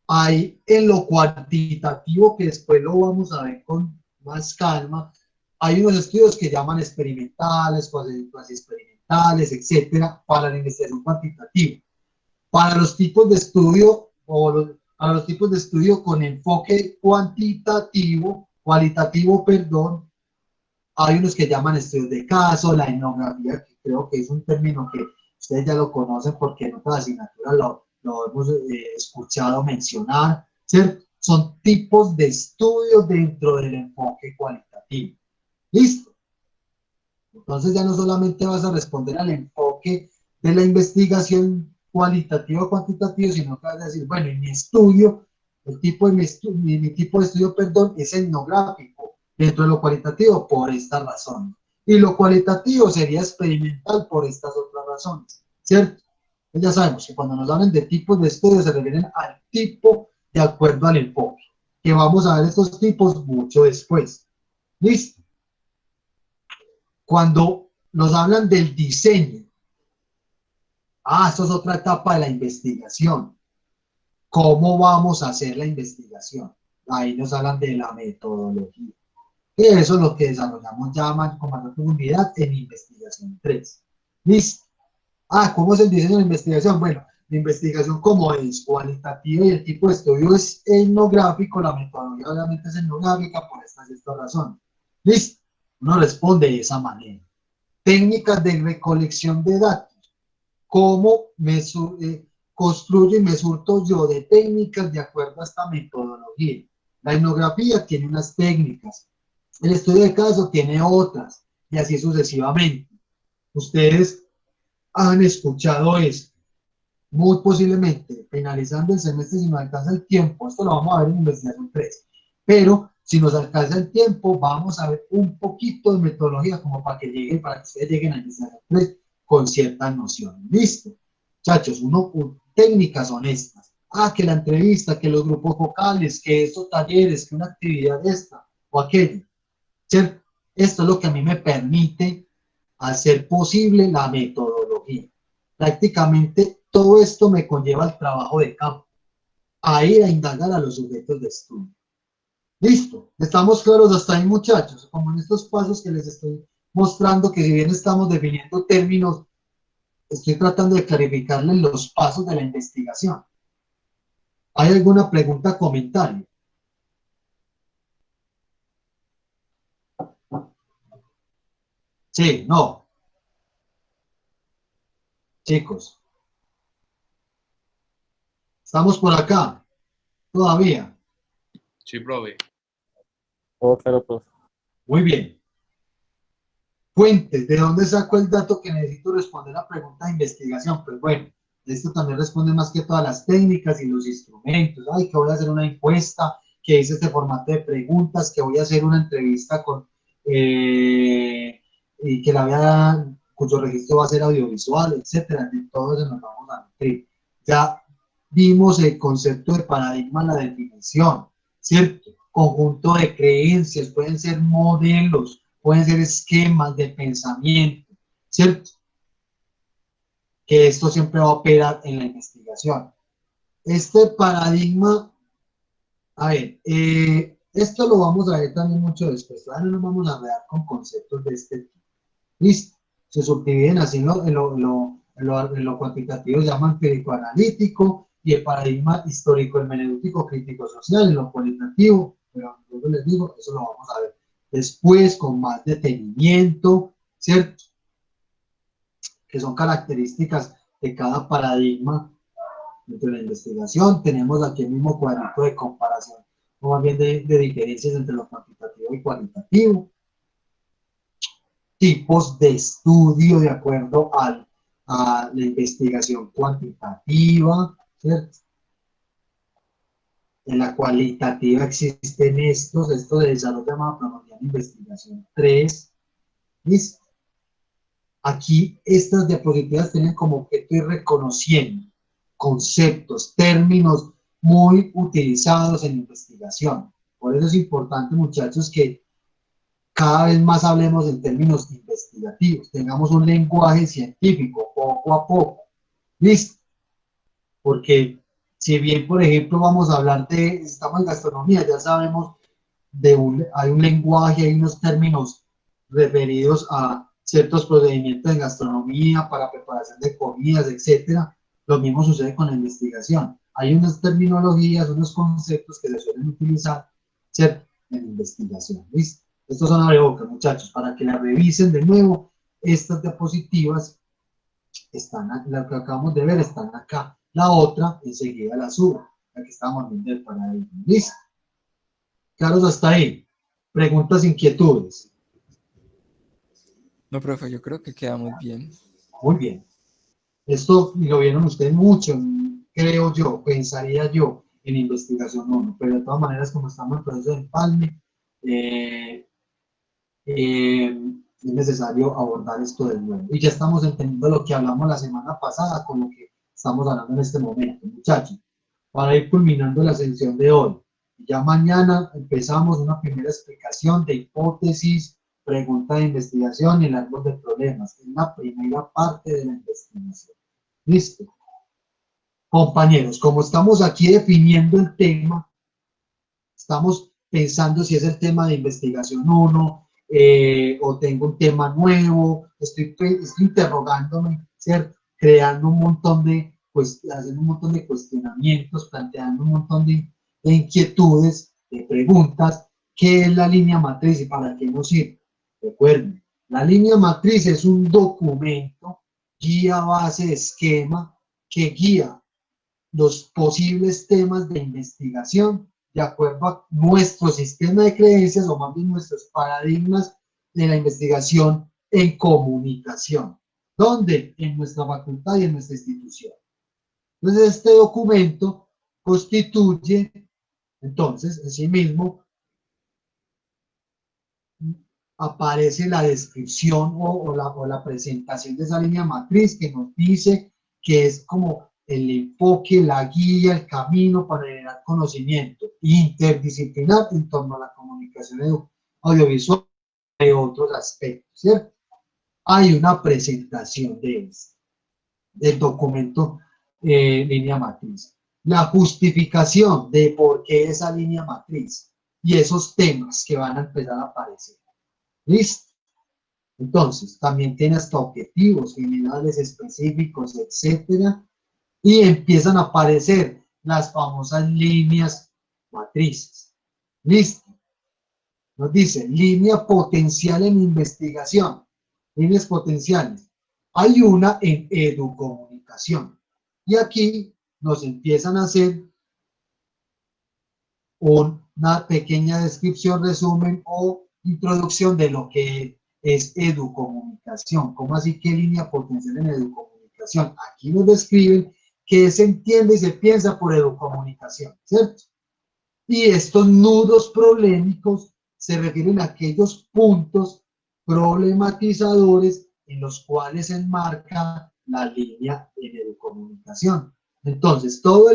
Hay en lo cuantitativo, que después lo vamos a ver con más calma, hay unos estudios que llaman experimentales, cuasi experimentales, etcétera, para la investigación cuantitativa. Para los tipos de estudio, para los tipos de estudio con enfoque cuantitativo, cualitativo, perdón, hay unos que llaman estudios de caso, la etnografía, que creo que es un término que ustedes ya lo conocen porque en otras asignaturas lo hemos escuchado mencionar, ¿cierto? Son tipos de estudios dentro del enfoque cualitativo. ¿Listo? Entonces ya no solamente vas a responder al enfoque de la investigación cualitativa o cuantitativa, sino que vas a decir, bueno, en mi estudio, el tipo de mi tipo de estudio, perdón, es etnográfico dentro de lo cualitativo por estas razones. Y lo cualitativo sería experimental por estas otras razones, ¿cierto? Pues ya sabemos que cuando nos hablan de tipos de estudio se refieren al tipo de acuerdo al enfoque, que vamos a ver estos tipos mucho después. ¿Listo? Cuando nos hablan del diseño, esto es otra etapa de la investigación. ¿Cómo vamos a hacer la investigación? Ahí nos hablan de la metodología. Y eso es lo que desarrollamos ya con mayor profundidad en investigación 3. ¿Listo? ¿Cómo es el diseño de la investigación? Bueno, la investigación como es cualitativa y el tipo de estudio es etnográfico, la metodología obviamente es etnográfica por estas razones. ¿Listo? Uno responde de esa manera. Técnicas de recolección de datos. ¿Cómo construyo y me surto yo de técnicas de acuerdo a esta metodología? La etnografía tiene unas técnicas, el estudio de caso tiene otras, y así sucesivamente. Ustedes han escuchado esto. Muy posiblemente, finalizando el semestre, si nos alcanza el tiempo, esto lo vamos a ver en investigación 3, pero si nos alcanza el tiempo, vamos a ver un poquito de metodología como para que ustedes lleguen a investigación 3 con ciertas nociones. ¿Listo? Muchachos, técnicas honestas. Que la entrevista, que los grupos focales, que estos talleres, que una actividad esta o aquello. ¿Cierto? Esto es lo que a mí me permite hacer posible la metodología. Prácticamente todo esto me conlleva al trabajo de campo, a ir a indagar a los sujetos de estudio. Listo, estamos claros hasta ahí, muchachos, como en estos pasos que les estoy mostrando, que si bien estamos definiendo términos, estoy tratando de clarificarles los pasos de la investigación. ¿Hay alguna pregunta, comentario? Sí, no. Chicos. ¿Estamos por acá? ¿Todavía? Sí, profe. Oh, claro, profe. Muy bien. Fuentes, ¿de dónde saco el dato que necesito responder a preguntas de investigación? Pues bueno, esto también responde más que todas las técnicas y los instrumentos. Que voy a hacer una encuesta, que es este formato de preguntas, que voy a hacer una entrevista y que cuyo registro va a ser audiovisual, etcétera. De todo eso nos vamos a nutrir. Ya vimos el concepto de paradigma, la definición, ¿cierto? Conjunto de creencias, pueden ser modelos, pueden ser esquemas de pensamiento, ¿cierto? Que esto siempre va a operar en la investigación. Este paradigma, Esto lo vamos a ver también mucho después. Ahora no nos vamos a ver con conceptos de este tipo. ¿Listo? Se subdividen así en lo cuantitativo, se llama empírico-analítico, y el paradigma histórico, hermenéutico, crítico-social, en lo cualitativo. Pero luego les digo, eso lo vamos a ver después con más detenimiento, ¿cierto? Que son características de cada paradigma dentro de la investigación. Tenemos aquí el mismo cuadrito de comparación, o más bien de diferencias entre lo cuantitativo y cualitativo. Tipos de estudio de acuerdo a la investigación cuantitativa, ¿cierto? En la cualitativa existen estos de desarrollo de metodología de investigación 3. ¿Listo? Aquí estas diapositivas tienen como objeto ir reconociendo conceptos, términos muy utilizados en investigación. Por eso es importante, muchachos, que cada vez más hablemos en términos investigativos, tengamos un lenguaje científico poco a poco. ¿Listo? Porque si bien, por ejemplo, vamos a hablar estamos en gastronomía, ya sabemos hay un lenguaje, hay unos términos referidos a ciertos procedimientos en gastronomía para preparación de comidas, etcétera. Lo mismo sucede con la investigación. Hay unas terminologías, unos conceptos que se suelen utilizar, ¿cierto?, en investigación. ¿Listo? Estos son abrebocas, muchachos, para que la revisen de nuevo. Estas diapositivas están, las que acabamos de ver, están acá. La otra, enseguida la subo. La que estamos viendo el paradigma. ¿Listo? Claros hasta ahí. Preguntas, inquietudes. No, profe, yo creo que quedamos bien. Muy bien. Esto lo vieron ustedes mucho, creo yo, pensaría yo, en investigación 1, pero de todas maneras, como estamos en proceso de empalme, es necesario abordar esto de nuevo. Y ya estamos entendiendo lo que hablamos la semana pasada con lo que estamos hablando en este momento, muchachos. Para ir culminando la sesión de hoy. Ya mañana empezamos una primera explicación de hipótesis, pregunta de investigación y el árbol de problemas. Es la primera parte de la investigación. ¿Listo? Compañeros, como estamos aquí definiendo el tema, estamos pensando si es el tema de investigación 1, o tengo un tema nuevo, estoy interrogándome, ¿cierto? Creando un montón de, haciendo un montón de cuestionamientos, planteando un montón de inquietudes, de preguntas. ¿Qué es la línea matriz y para qué nos sirve? Recuerden, la línea matriz es un documento, guía, base, esquema, que guía los posibles temas de investigación de acuerdo a nuestro sistema de creencias, o más bien nuestros paradigmas de la investigación en comunicación. ¿Dónde? En nuestra facultad y en nuestra institución. Entonces, este documento constituye, entonces, en sí mismo, aparece la descripción o la presentación de esa línea matriz que nos dice que es como el enfoque, la guía, el camino para generar conocimiento interdisciplinar en torno a la comunicación audiovisual y otros aspectos, ¿cierto? Hay una presentación del documento línea matriz. La justificación de por qué esa línea matriz y esos temas que van a empezar a aparecer. ¿Listo? Entonces, también tiene hasta objetivos generales específicos, etcétera, y empiezan a aparecer las famosas líneas matrices. ¿Listo? Nos dice, línea potencial en investigación, líneas potenciales. Hay una en educomunicación, y aquí nos empiezan a hacer una pequeña descripción, resumen o introducción de lo que es educomunicación. ¿Cómo así que línea potencial en educomunicación? Aquí nos describen qué se entiende y se piensa por educomunicación, ¿cierto? Y estos nudos problemáticos se refieren a aquellos puntos problematizadores en los cuales se enmarca la línea en educomunicación. Entonces, todo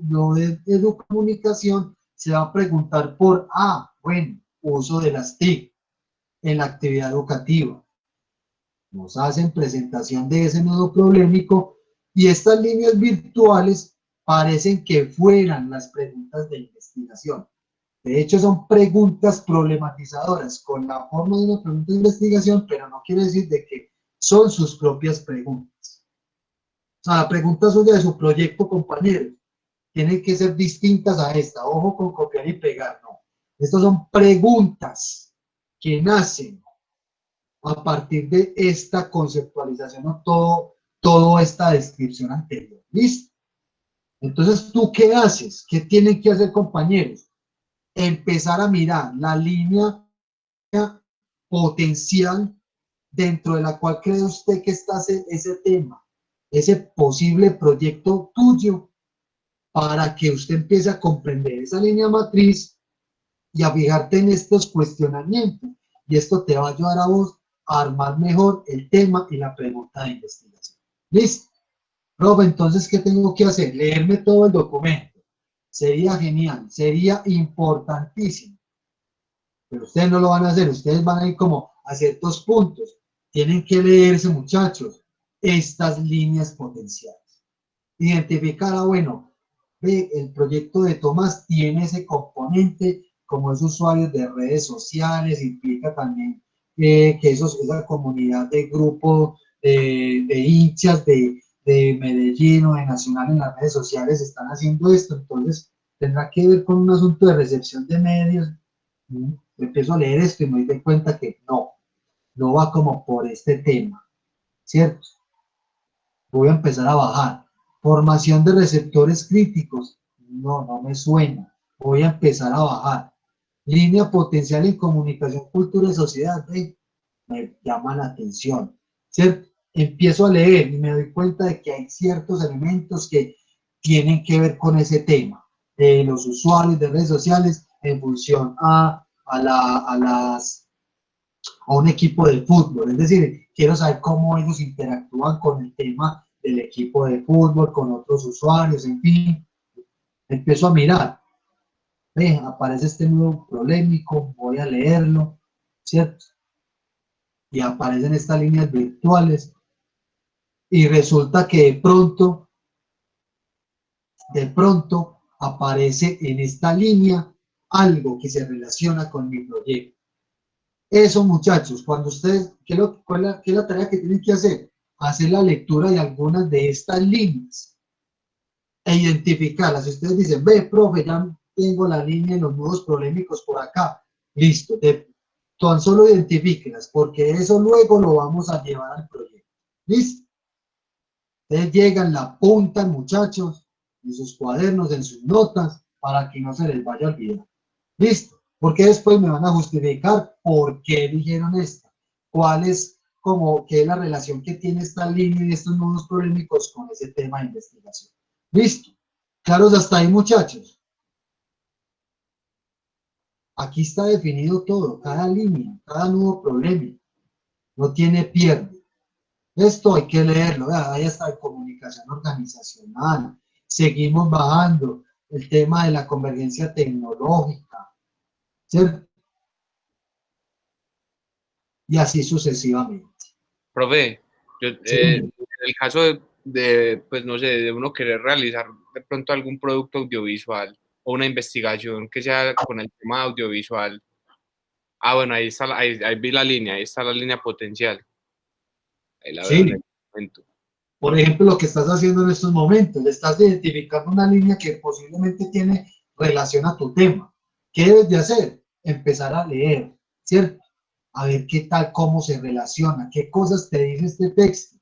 lo de educomunicación se va a preguntar por bueno, uso de las TIC en la actividad educativa. Nos hacen presentación de ese nudo problemático y estas líneas virtuales parecen que fueran las preguntas de investigación. De hecho, son preguntas problematizadoras con la forma de una pregunta de investigación, pero no quiere decir de que son sus propias preguntas. O sea, la pregunta suya de su proyecto, compañero, tienen que ser distintas a esta. Ojo con copiar y pegar, no. Estas son preguntas que nacen a partir de esta conceptualización o toda esta descripción anterior. ¿Listo? Entonces, ¿tú qué haces? ¿Qué tienen que hacer, compañeros? Empezar a mirar la línea potencial dentro de la cual cree usted que está ese tema, ese posible proyecto tuyo, para que usted empiece a comprender esa línea matriz y a fijarte en estos cuestionamientos. Y esto te va a ayudar a vos a armar mejor el tema y la pregunta de investigación. ¿Listo? Profe, entonces, ¿qué tengo que hacer? Leerme todo el documento. Sería genial, sería importantísimo. Pero ustedes no lo van a hacer, ustedes van a ir como a ciertos puntos. Tienen que leerse, muchachos, estas líneas potenciales. Identificar, bueno, ve, el proyecto de Tomás tiene ese componente, como es usuario de redes sociales, implica también que esa comunidad de grupo de hinchas de Medellín o de Nacional en las redes sociales están haciendo esto, entonces tendrá que ver con un asunto de recepción de medios. Empiezo a leer esto y me doy cuenta que no va como por este tema, ¿cierto? Voy a empezar a bajar. Formación de receptores críticos, no me suena. Voy a empezar a bajar. Línea potencial en comunicación, cultura y sociedad, me llama la atención, ¿cierto? Empiezo a leer y me doy cuenta de que hay ciertos elementos que tienen que ver con ese tema, de los usuarios de redes sociales en función a un equipo de fútbol. Es decir, quiero saber cómo ellos interactúan con el tema del equipo de fútbol, con otros usuarios, en fin. Empiezo a mirar. Aparece este nuevo polémico, voy a leerlo, ¿cierto? Y aparecen estas líneas virtuales. Y resulta que de pronto aparece en esta línea algo que se relaciona con mi proyecto. Eso, muchachos, cuando ustedes, ¿qué es la tarea que tienen que hacer? Hacer la lectura de algunas de estas líneas e identificarlas. Si ustedes dicen, ve, profe, ya tengo la línea de los nudos polémicos por acá, listo, tan solo identifíquenlas, porque eso luego lo vamos a llevar al proyecto. ¿Listo? Ustedes llegan, la apuntan, muchachos, en sus cuadernos, en sus notas, para que no se les vaya a olvidar. ¿Listo? Porque después me van a justificar por qué dijeron esto, cuál es qué es la relación que tiene esta línea y estos nudos polémicos con ese tema de investigación. ¿Listo? ¿Claros hasta ahí, muchachos? Aquí está definido todo, cada línea, cada nudo polémico. No tiene pierde. Esto hay que leerlo, ahí está comunicación organizacional. Seguimos bajando el tema de la convergencia tecnológica, ¿cierto? Y así sucesivamente. Profe, en el caso pues no sé, de uno querer realizar de pronto algún producto audiovisual o una investigación que sea con el tema audiovisual. Bueno, ahí está, ahí vi la línea, ahí está la línea potencial. Ahí la veo en el momento. Por ejemplo, lo que estás haciendo en estos momentos, estás identificando una línea que posiblemente tiene relación a tu tema. ¿Qué debes de hacer? Empezar a leer, ¿cierto? A ver qué tal, cómo se relaciona, qué cosas te dice este texto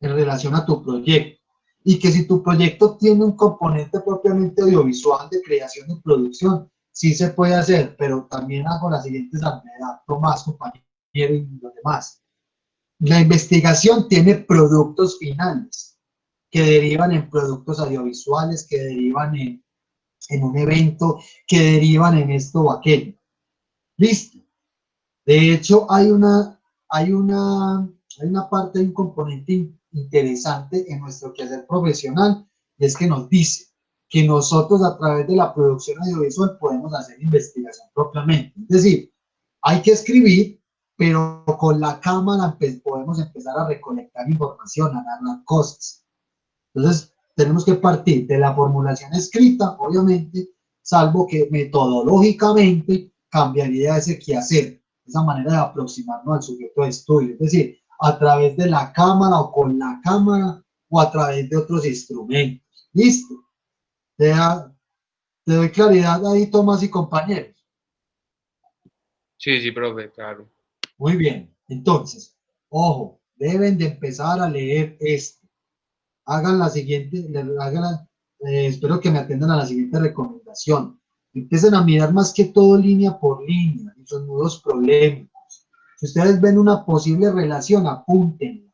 en relación a tu proyecto. Y que si tu proyecto tiene un componente propiamente audiovisual de creación y producción, sí se puede hacer, pero también hago la siguiente salvedad, Tomás, compañero y los demás. La investigación tiene productos finales que derivan en productos audiovisuales, que derivan en un evento, que derivan en esto o aquello. Listo. De hecho, hay una parte, un componente interesante en nuestro quehacer profesional, y es que nos dice que nosotros a través de la producción audiovisual podemos hacer investigación propiamente. Es decir, hay que escribir, pero con la cámara podemos empezar a recolectar información, a narrar cosas. Entonces, tenemos que partir de la formulación escrita, obviamente, salvo que metodológicamente cambiaría ese quehacer, esa manera de aproximarnos al sujeto de estudio, es decir, a través de la cámara o con la cámara o a través de otros instrumentos. ¿Listo? Te doy claridad ahí, Tomás y compañeros. Sí, sí, profe, claro. Muy bien, entonces, ojo, deben de empezar a leer esto. Hagan la siguiente, espero que me atiendan a la siguiente recomendación. Empiecen a mirar más que todo línea por línea, esos nudos polémicos. Si ustedes ven una posible relación, apúntenla.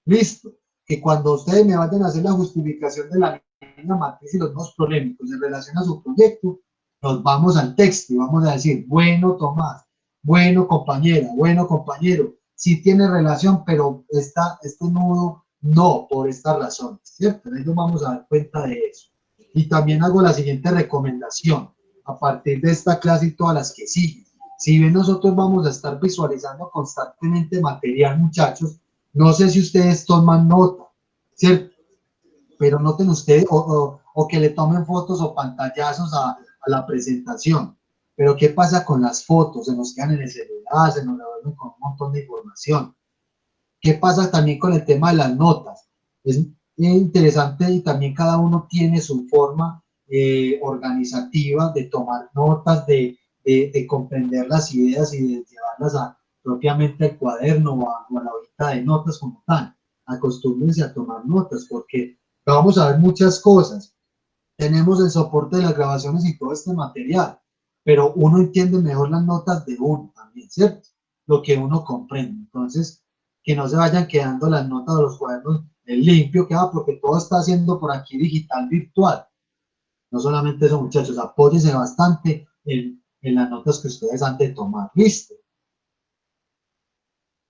Listo. Que cuando ustedes me vayan a hacer la justificación de la línea matriz y los nudos polémicos en relación a su proyecto, nos vamos al texto y vamos a decir, bueno, Tomás, bueno, compañera, bueno, compañero, sí tiene relación, pero este nudo no, por esta razón, ¿cierto? Entonces nos vamos a dar cuenta de eso. Y también hago la siguiente recomendación, a partir de esta clase y todas las que siguen. Si bien nosotros vamos a estar visualizando constantemente material, muchachos, no sé si ustedes toman nota, ¿cierto? Pero noten ustedes, o que le tomen fotos o pantallazos a la presentación. Pero ¿qué pasa con las fotos? Se nos quedan en el celular, se nos revuelven con un montón de información. ¿Qué pasa también con el tema de las notas? Es interesante y también cada uno tiene su forma organizativa de tomar notas, de comprender las ideas y de llevarlas propiamente al cuaderno o a la hojita de notas como tal. Acostúmbrense a tomar notas porque vamos a ver muchas cosas. Tenemos el soporte de las grabaciones y todo este material, pero uno entiende mejor las notas de uno también, ¿cierto? Lo que uno comprende. Entonces, que no se vayan quedando las notas de los cuadernos en limpio, que porque todo está haciendo por aquí digital virtual. No solamente eso, muchachos, apóyense bastante en las notas que ustedes han de tomar. ¿Listo?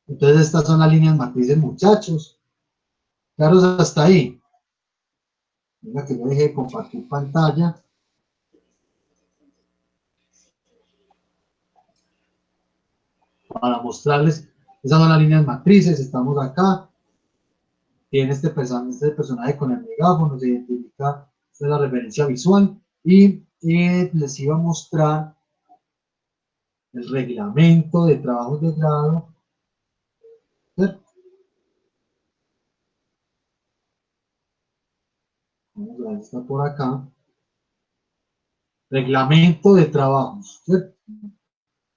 Entonces, estas son las líneas matrices, muchachos. Claros hasta ahí. Mira que yo dejé de compartir pantalla. Para mostrarles, esas son las líneas matrices, estamos acá. Tiene este personaje con el megáfono, se identifica, esta es la referencia visual. Y les iba a mostrar el reglamento de trabajos de grado. ¿Cierto? Vamos a ver, está por acá. Reglamento de trabajos, ¿cierto?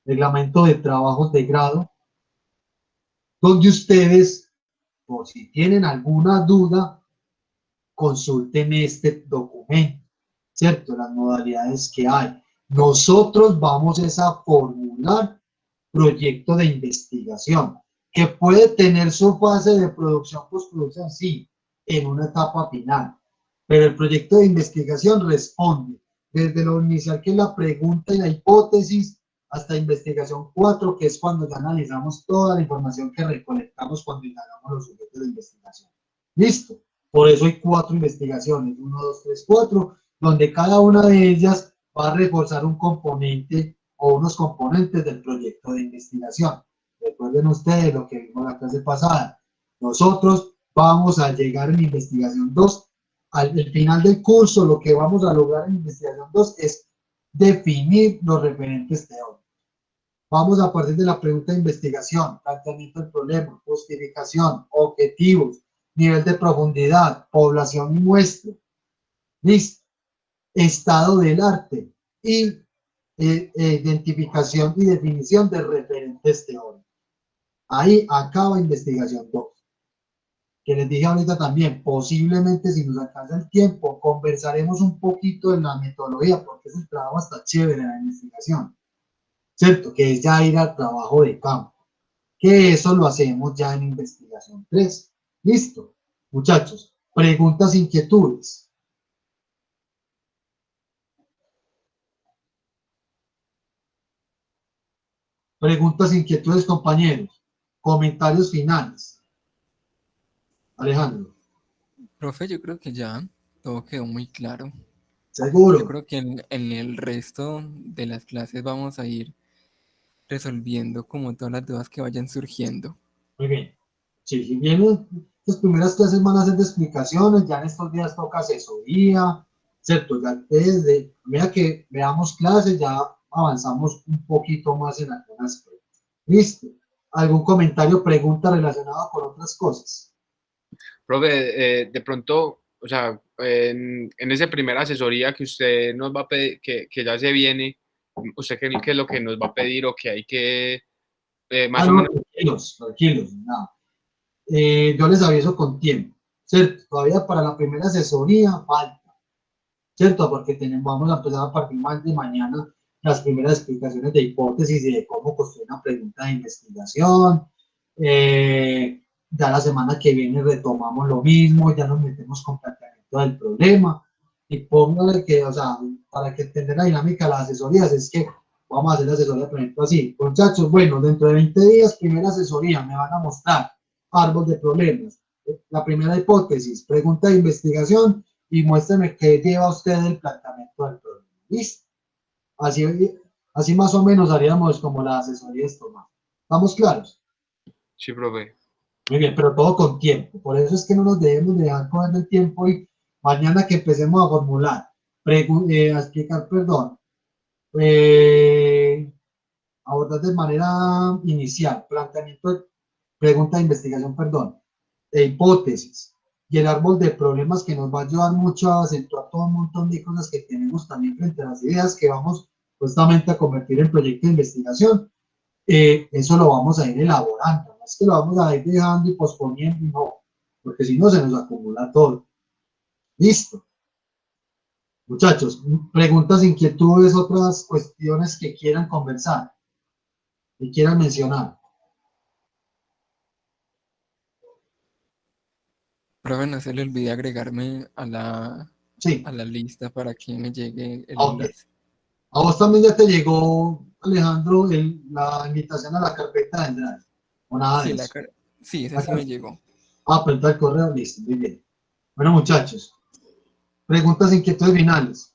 Reglamento de trabajos de grado, donde ustedes, por si tienen alguna duda, consulten este documento, ¿cierto? Las modalidades que hay. Nosotros vamos a formular proyecto de investigación, que puede tener su fase de producción, postproducción, sí, en una etapa final. Pero el proyecto de investigación responde desde lo inicial, que es la pregunta y la hipótesis, hasta investigación 4, que es cuando ya analizamos toda la información que recolectamos cuando indagamos los sujetos de investigación. ¿Listo? Por eso hay 4 investigaciones, 1, 2, 3, 4, donde cada una de ellas va a reforzar un componente o unos componentes del proyecto de investigación. Recuerden ustedes lo que vimos la clase pasada. Nosotros vamos a llegar en investigación 2. Al final del curso, lo que vamos a lograr en investigación 2 es definir los referentes teóricos. Vamos a partir de la pregunta de investigación, planteamiento del problema, justificación, objetivos, nivel de profundidad, población y muestra. Listo. Estado del arte y identificación y definición de referentes teóricos. Ahí acaba investigación 2. Que les dije ahorita también, posiblemente si nos alcanza el tiempo, conversaremos un poquito de la metodología, porque es el trabajo hasta chévere en la investigación, ¿cierto? Que es ya ir al trabajo de campo, que eso lo hacemos ya en investigación 3. ¿Listo? Muchachos, preguntas, inquietudes. Preguntas, inquietudes, compañeros. Comentarios finales. Alejandro. Profe, yo creo que ya todo quedó muy claro. ¿Seguro? Yo creo que en el resto de las clases vamos a ir resolviendo como todas las dudas que vayan surgiendo. Muy bien. Sí, si bien las primeras clases van a ser de explicaciones, ya en estos días toca asesoría, ¿cierto? Ya desde, mira que veamos clases, ya avanzamos un poquito más en algunas cosas. ¿Listo? ¿Algún comentario, pregunta relacionada con otras cosas? Profe, de pronto, o sea, en esa primera asesoría que usted nos va a pedir, que ya se viene, ¿usted qué es lo que nos va a pedir o que hay que, más o No, menos? tranquilos, tranquilos, nada. Yo les aviso con tiempo, ¿cierto? Todavía para la primera asesoría falta, ¿cierto? Porque vamos a empezar a partir de mañana las primeras explicaciones de hipótesis y de cómo construir una pregunta de investigación. Ya la semana que viene retomamos lo mismo, ya nos metemos con planteamiento del problema. Y póngale que, o sea, para que entender la dinámica de las asesorías, es que vamos a hacer la asesoría, por ejemplo, así. Muchachos, bueno, dentro de 20 días, primera asesoría, me van a mostrar árbol de problemas. La primera hipótesis, pregunta de investigación, y muéstrame qué lleva usted el planteamiento del problema. ¿Listo? Así más o menos haríamos como la asesoría tomada. ¿Estamos claros? Sí, profe. Muy bien, pero todo con tiempo. Por eso es que no nos debemos dejar coger el tiempo y mañana que empecemos a formular, a explicar, perdón, abordar de manera inicial, planteamiento, pregunta de investigación, perdón, de hipótesis y el árbol de problemas que nos va a ayudar mucho a acentuar todo un montón de cosas que tenemos también frente a las ideas que vamos justamente a convertir en proyecto de investigación. Eso lo vamos a ir elaborando, no es que lo vamos a ir dejando y posponiendo, no, porque si no se nos acumula todo. Listo. Muchachos, preguntas, inquietudes, otras cuestiones que quieran conversar, que quieran mencionar. Profe, no se le olvide agregarme Sí, a la lista para que me llegue el ok. enlace. A vos también ya te llegó, Alejandro, la invitación a la carpeta de Drive, o nada de Sí, eso. sí, ese sí me llegó. Pero está el correo, listo, muy bien. Bueno, muchachos, preguntas, inquietudes finales.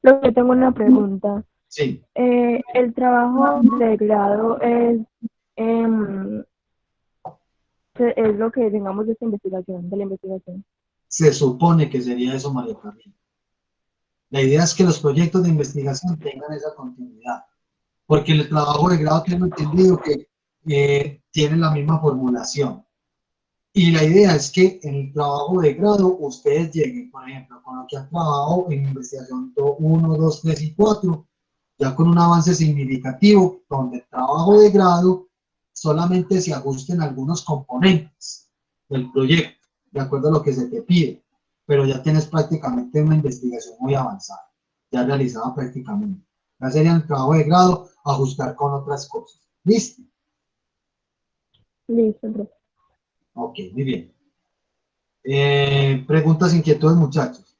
Yo tengo una pregunta. Sí, El trabajo de grado em, es lo que tengamos de esta investigación, de la investigación. se supone que sería eso, María Camila. La idea es que los proyectos de investigación tengan esa continuidad, porque el trabajo de grado tengo entendido que tiene la misma formulación. Y la idea es que en el trabajo de grado ustedes lleguen, por ejemplo, con lo que han trabajado en investigación 1, 2, 3 y 4, ya con un avance significativo, donde el trabajo de grado solamente se ajusten algunos componentes del proyecto, de acuerdo a lo que se te pide, pero ya tienes prácticamente una investigación muy avanzada, ya realizada prácticamente. Ya sería el trabajo de grado ajustar con otras cosas. ¿Listo? Listo, profe. Ok, muy bien. Preguntas, inquietudes, muchachos.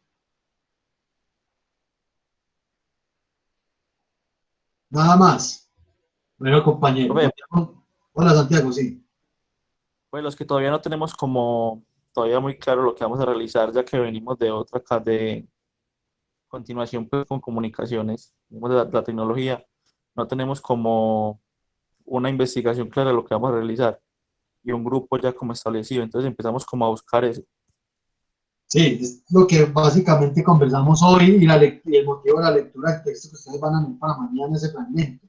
Nada más. Bueno, compañeros. Profe, Hola, Santiago, sí. pues los que todavía no tenemos como todavía muy claro lo que vamos a realizar, ya que venimos de otra de continuación pues, con comunicaciones, venimos de la tecnología, no tenemos como una investigación clara de lo que vamos a realizar y un grupo ya como establecido, entonces empezamos como a buscar eso. Sí, es lo que básicamente conversamos hoy y el motivo de la lectura del texto que ustedes van a leer para mañana, ese fragmento.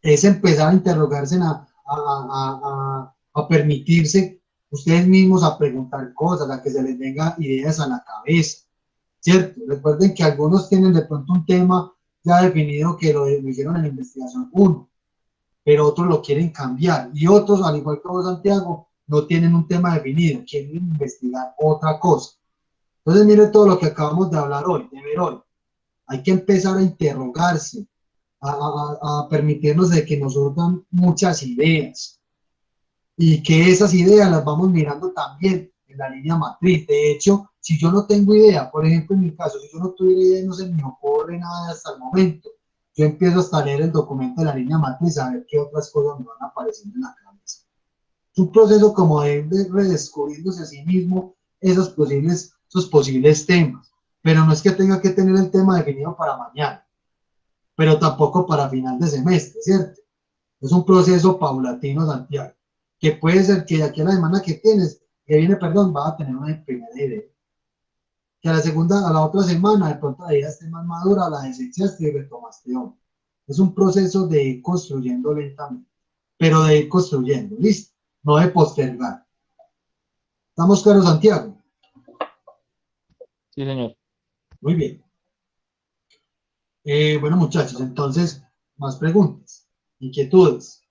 Es empezar a interrogarse, a permitirse ustedes mismos a preguntar cosas, a que se les venga ideas a la cabeza, ¿cierto? Recuerden que algunos tienen de pronto un tema ya definido que lo hicieron en la investigación 1, pero otros lo quieren cambiar y otros, al igual que vos, Santiago, no tienen un tema definido, quieren investigar otra cosa. Entonces, mire todo lo que acabamos de hablar hoy, de ver hoy. Hay que empezar a interrogarse, a permitirnos de que nos surjan muchas ideas y que esas ideas las vamos mirando también en la línea matriz. De hecho, si yo no tengo idea, por ejemplo, en mi caso, si yo no tuviera idea, no se me ocurre nada hasta el momento. Yo empiezo hasta a leer el documento de la línea matriz, a ver qué otras cosas me van apareciendo en la cabeza. Es un proceso como de redescubriéndose a sí mismo esos posibles temas. Pero no es que tenga que tener el tema definido para mañana, pero tampoco para final de semestre, ¿cierto? Es un proceso paulatino, Santiago, que puede ser que de aquí a la semana que viene, perdón, va a tener una primera idea. que a la otra semana, de pronto la idea esté más madura, la desechaste y retomaste otra. Es un proceso de ir construyendo lentamente, pero de ir construyendo, ¿listo? No de postergar. ¿Estamos claros, Santiago? Sí, señor. Muy bien. Bueno, muchachos, entonces, más preguntas, inquietudes.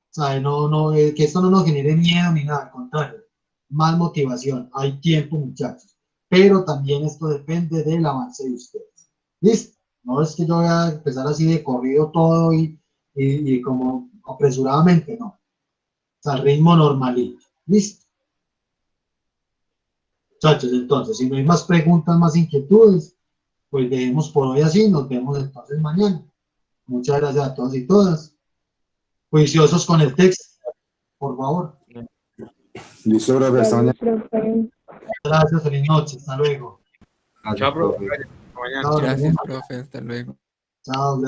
¿Sabe? Que esto no nos genere miedo ni nada, al contrario, más motivación. Hay tiempo, muchachos, pero también esto depende del avance de ustedes. ¿Listo? No es que yo voy a empezar así de corrido todo y como apresuradamente, no. O sea, al ritmo normalito. ¿Listo? Muchachos, entonces, si no hay más preguntas, más inquietudes, pues dejemos por hoy así, nos vemos entonces mañana. Muchas gracias a todos y todas. Juiciosos con el texto, por favor. Listo, profe, hasta mañana. Gracias, profe. Gracias, feliz noche, hasta luego. Chao, profe. Hasta mañana. Chao, Gracias, profe, hasta luego. chao.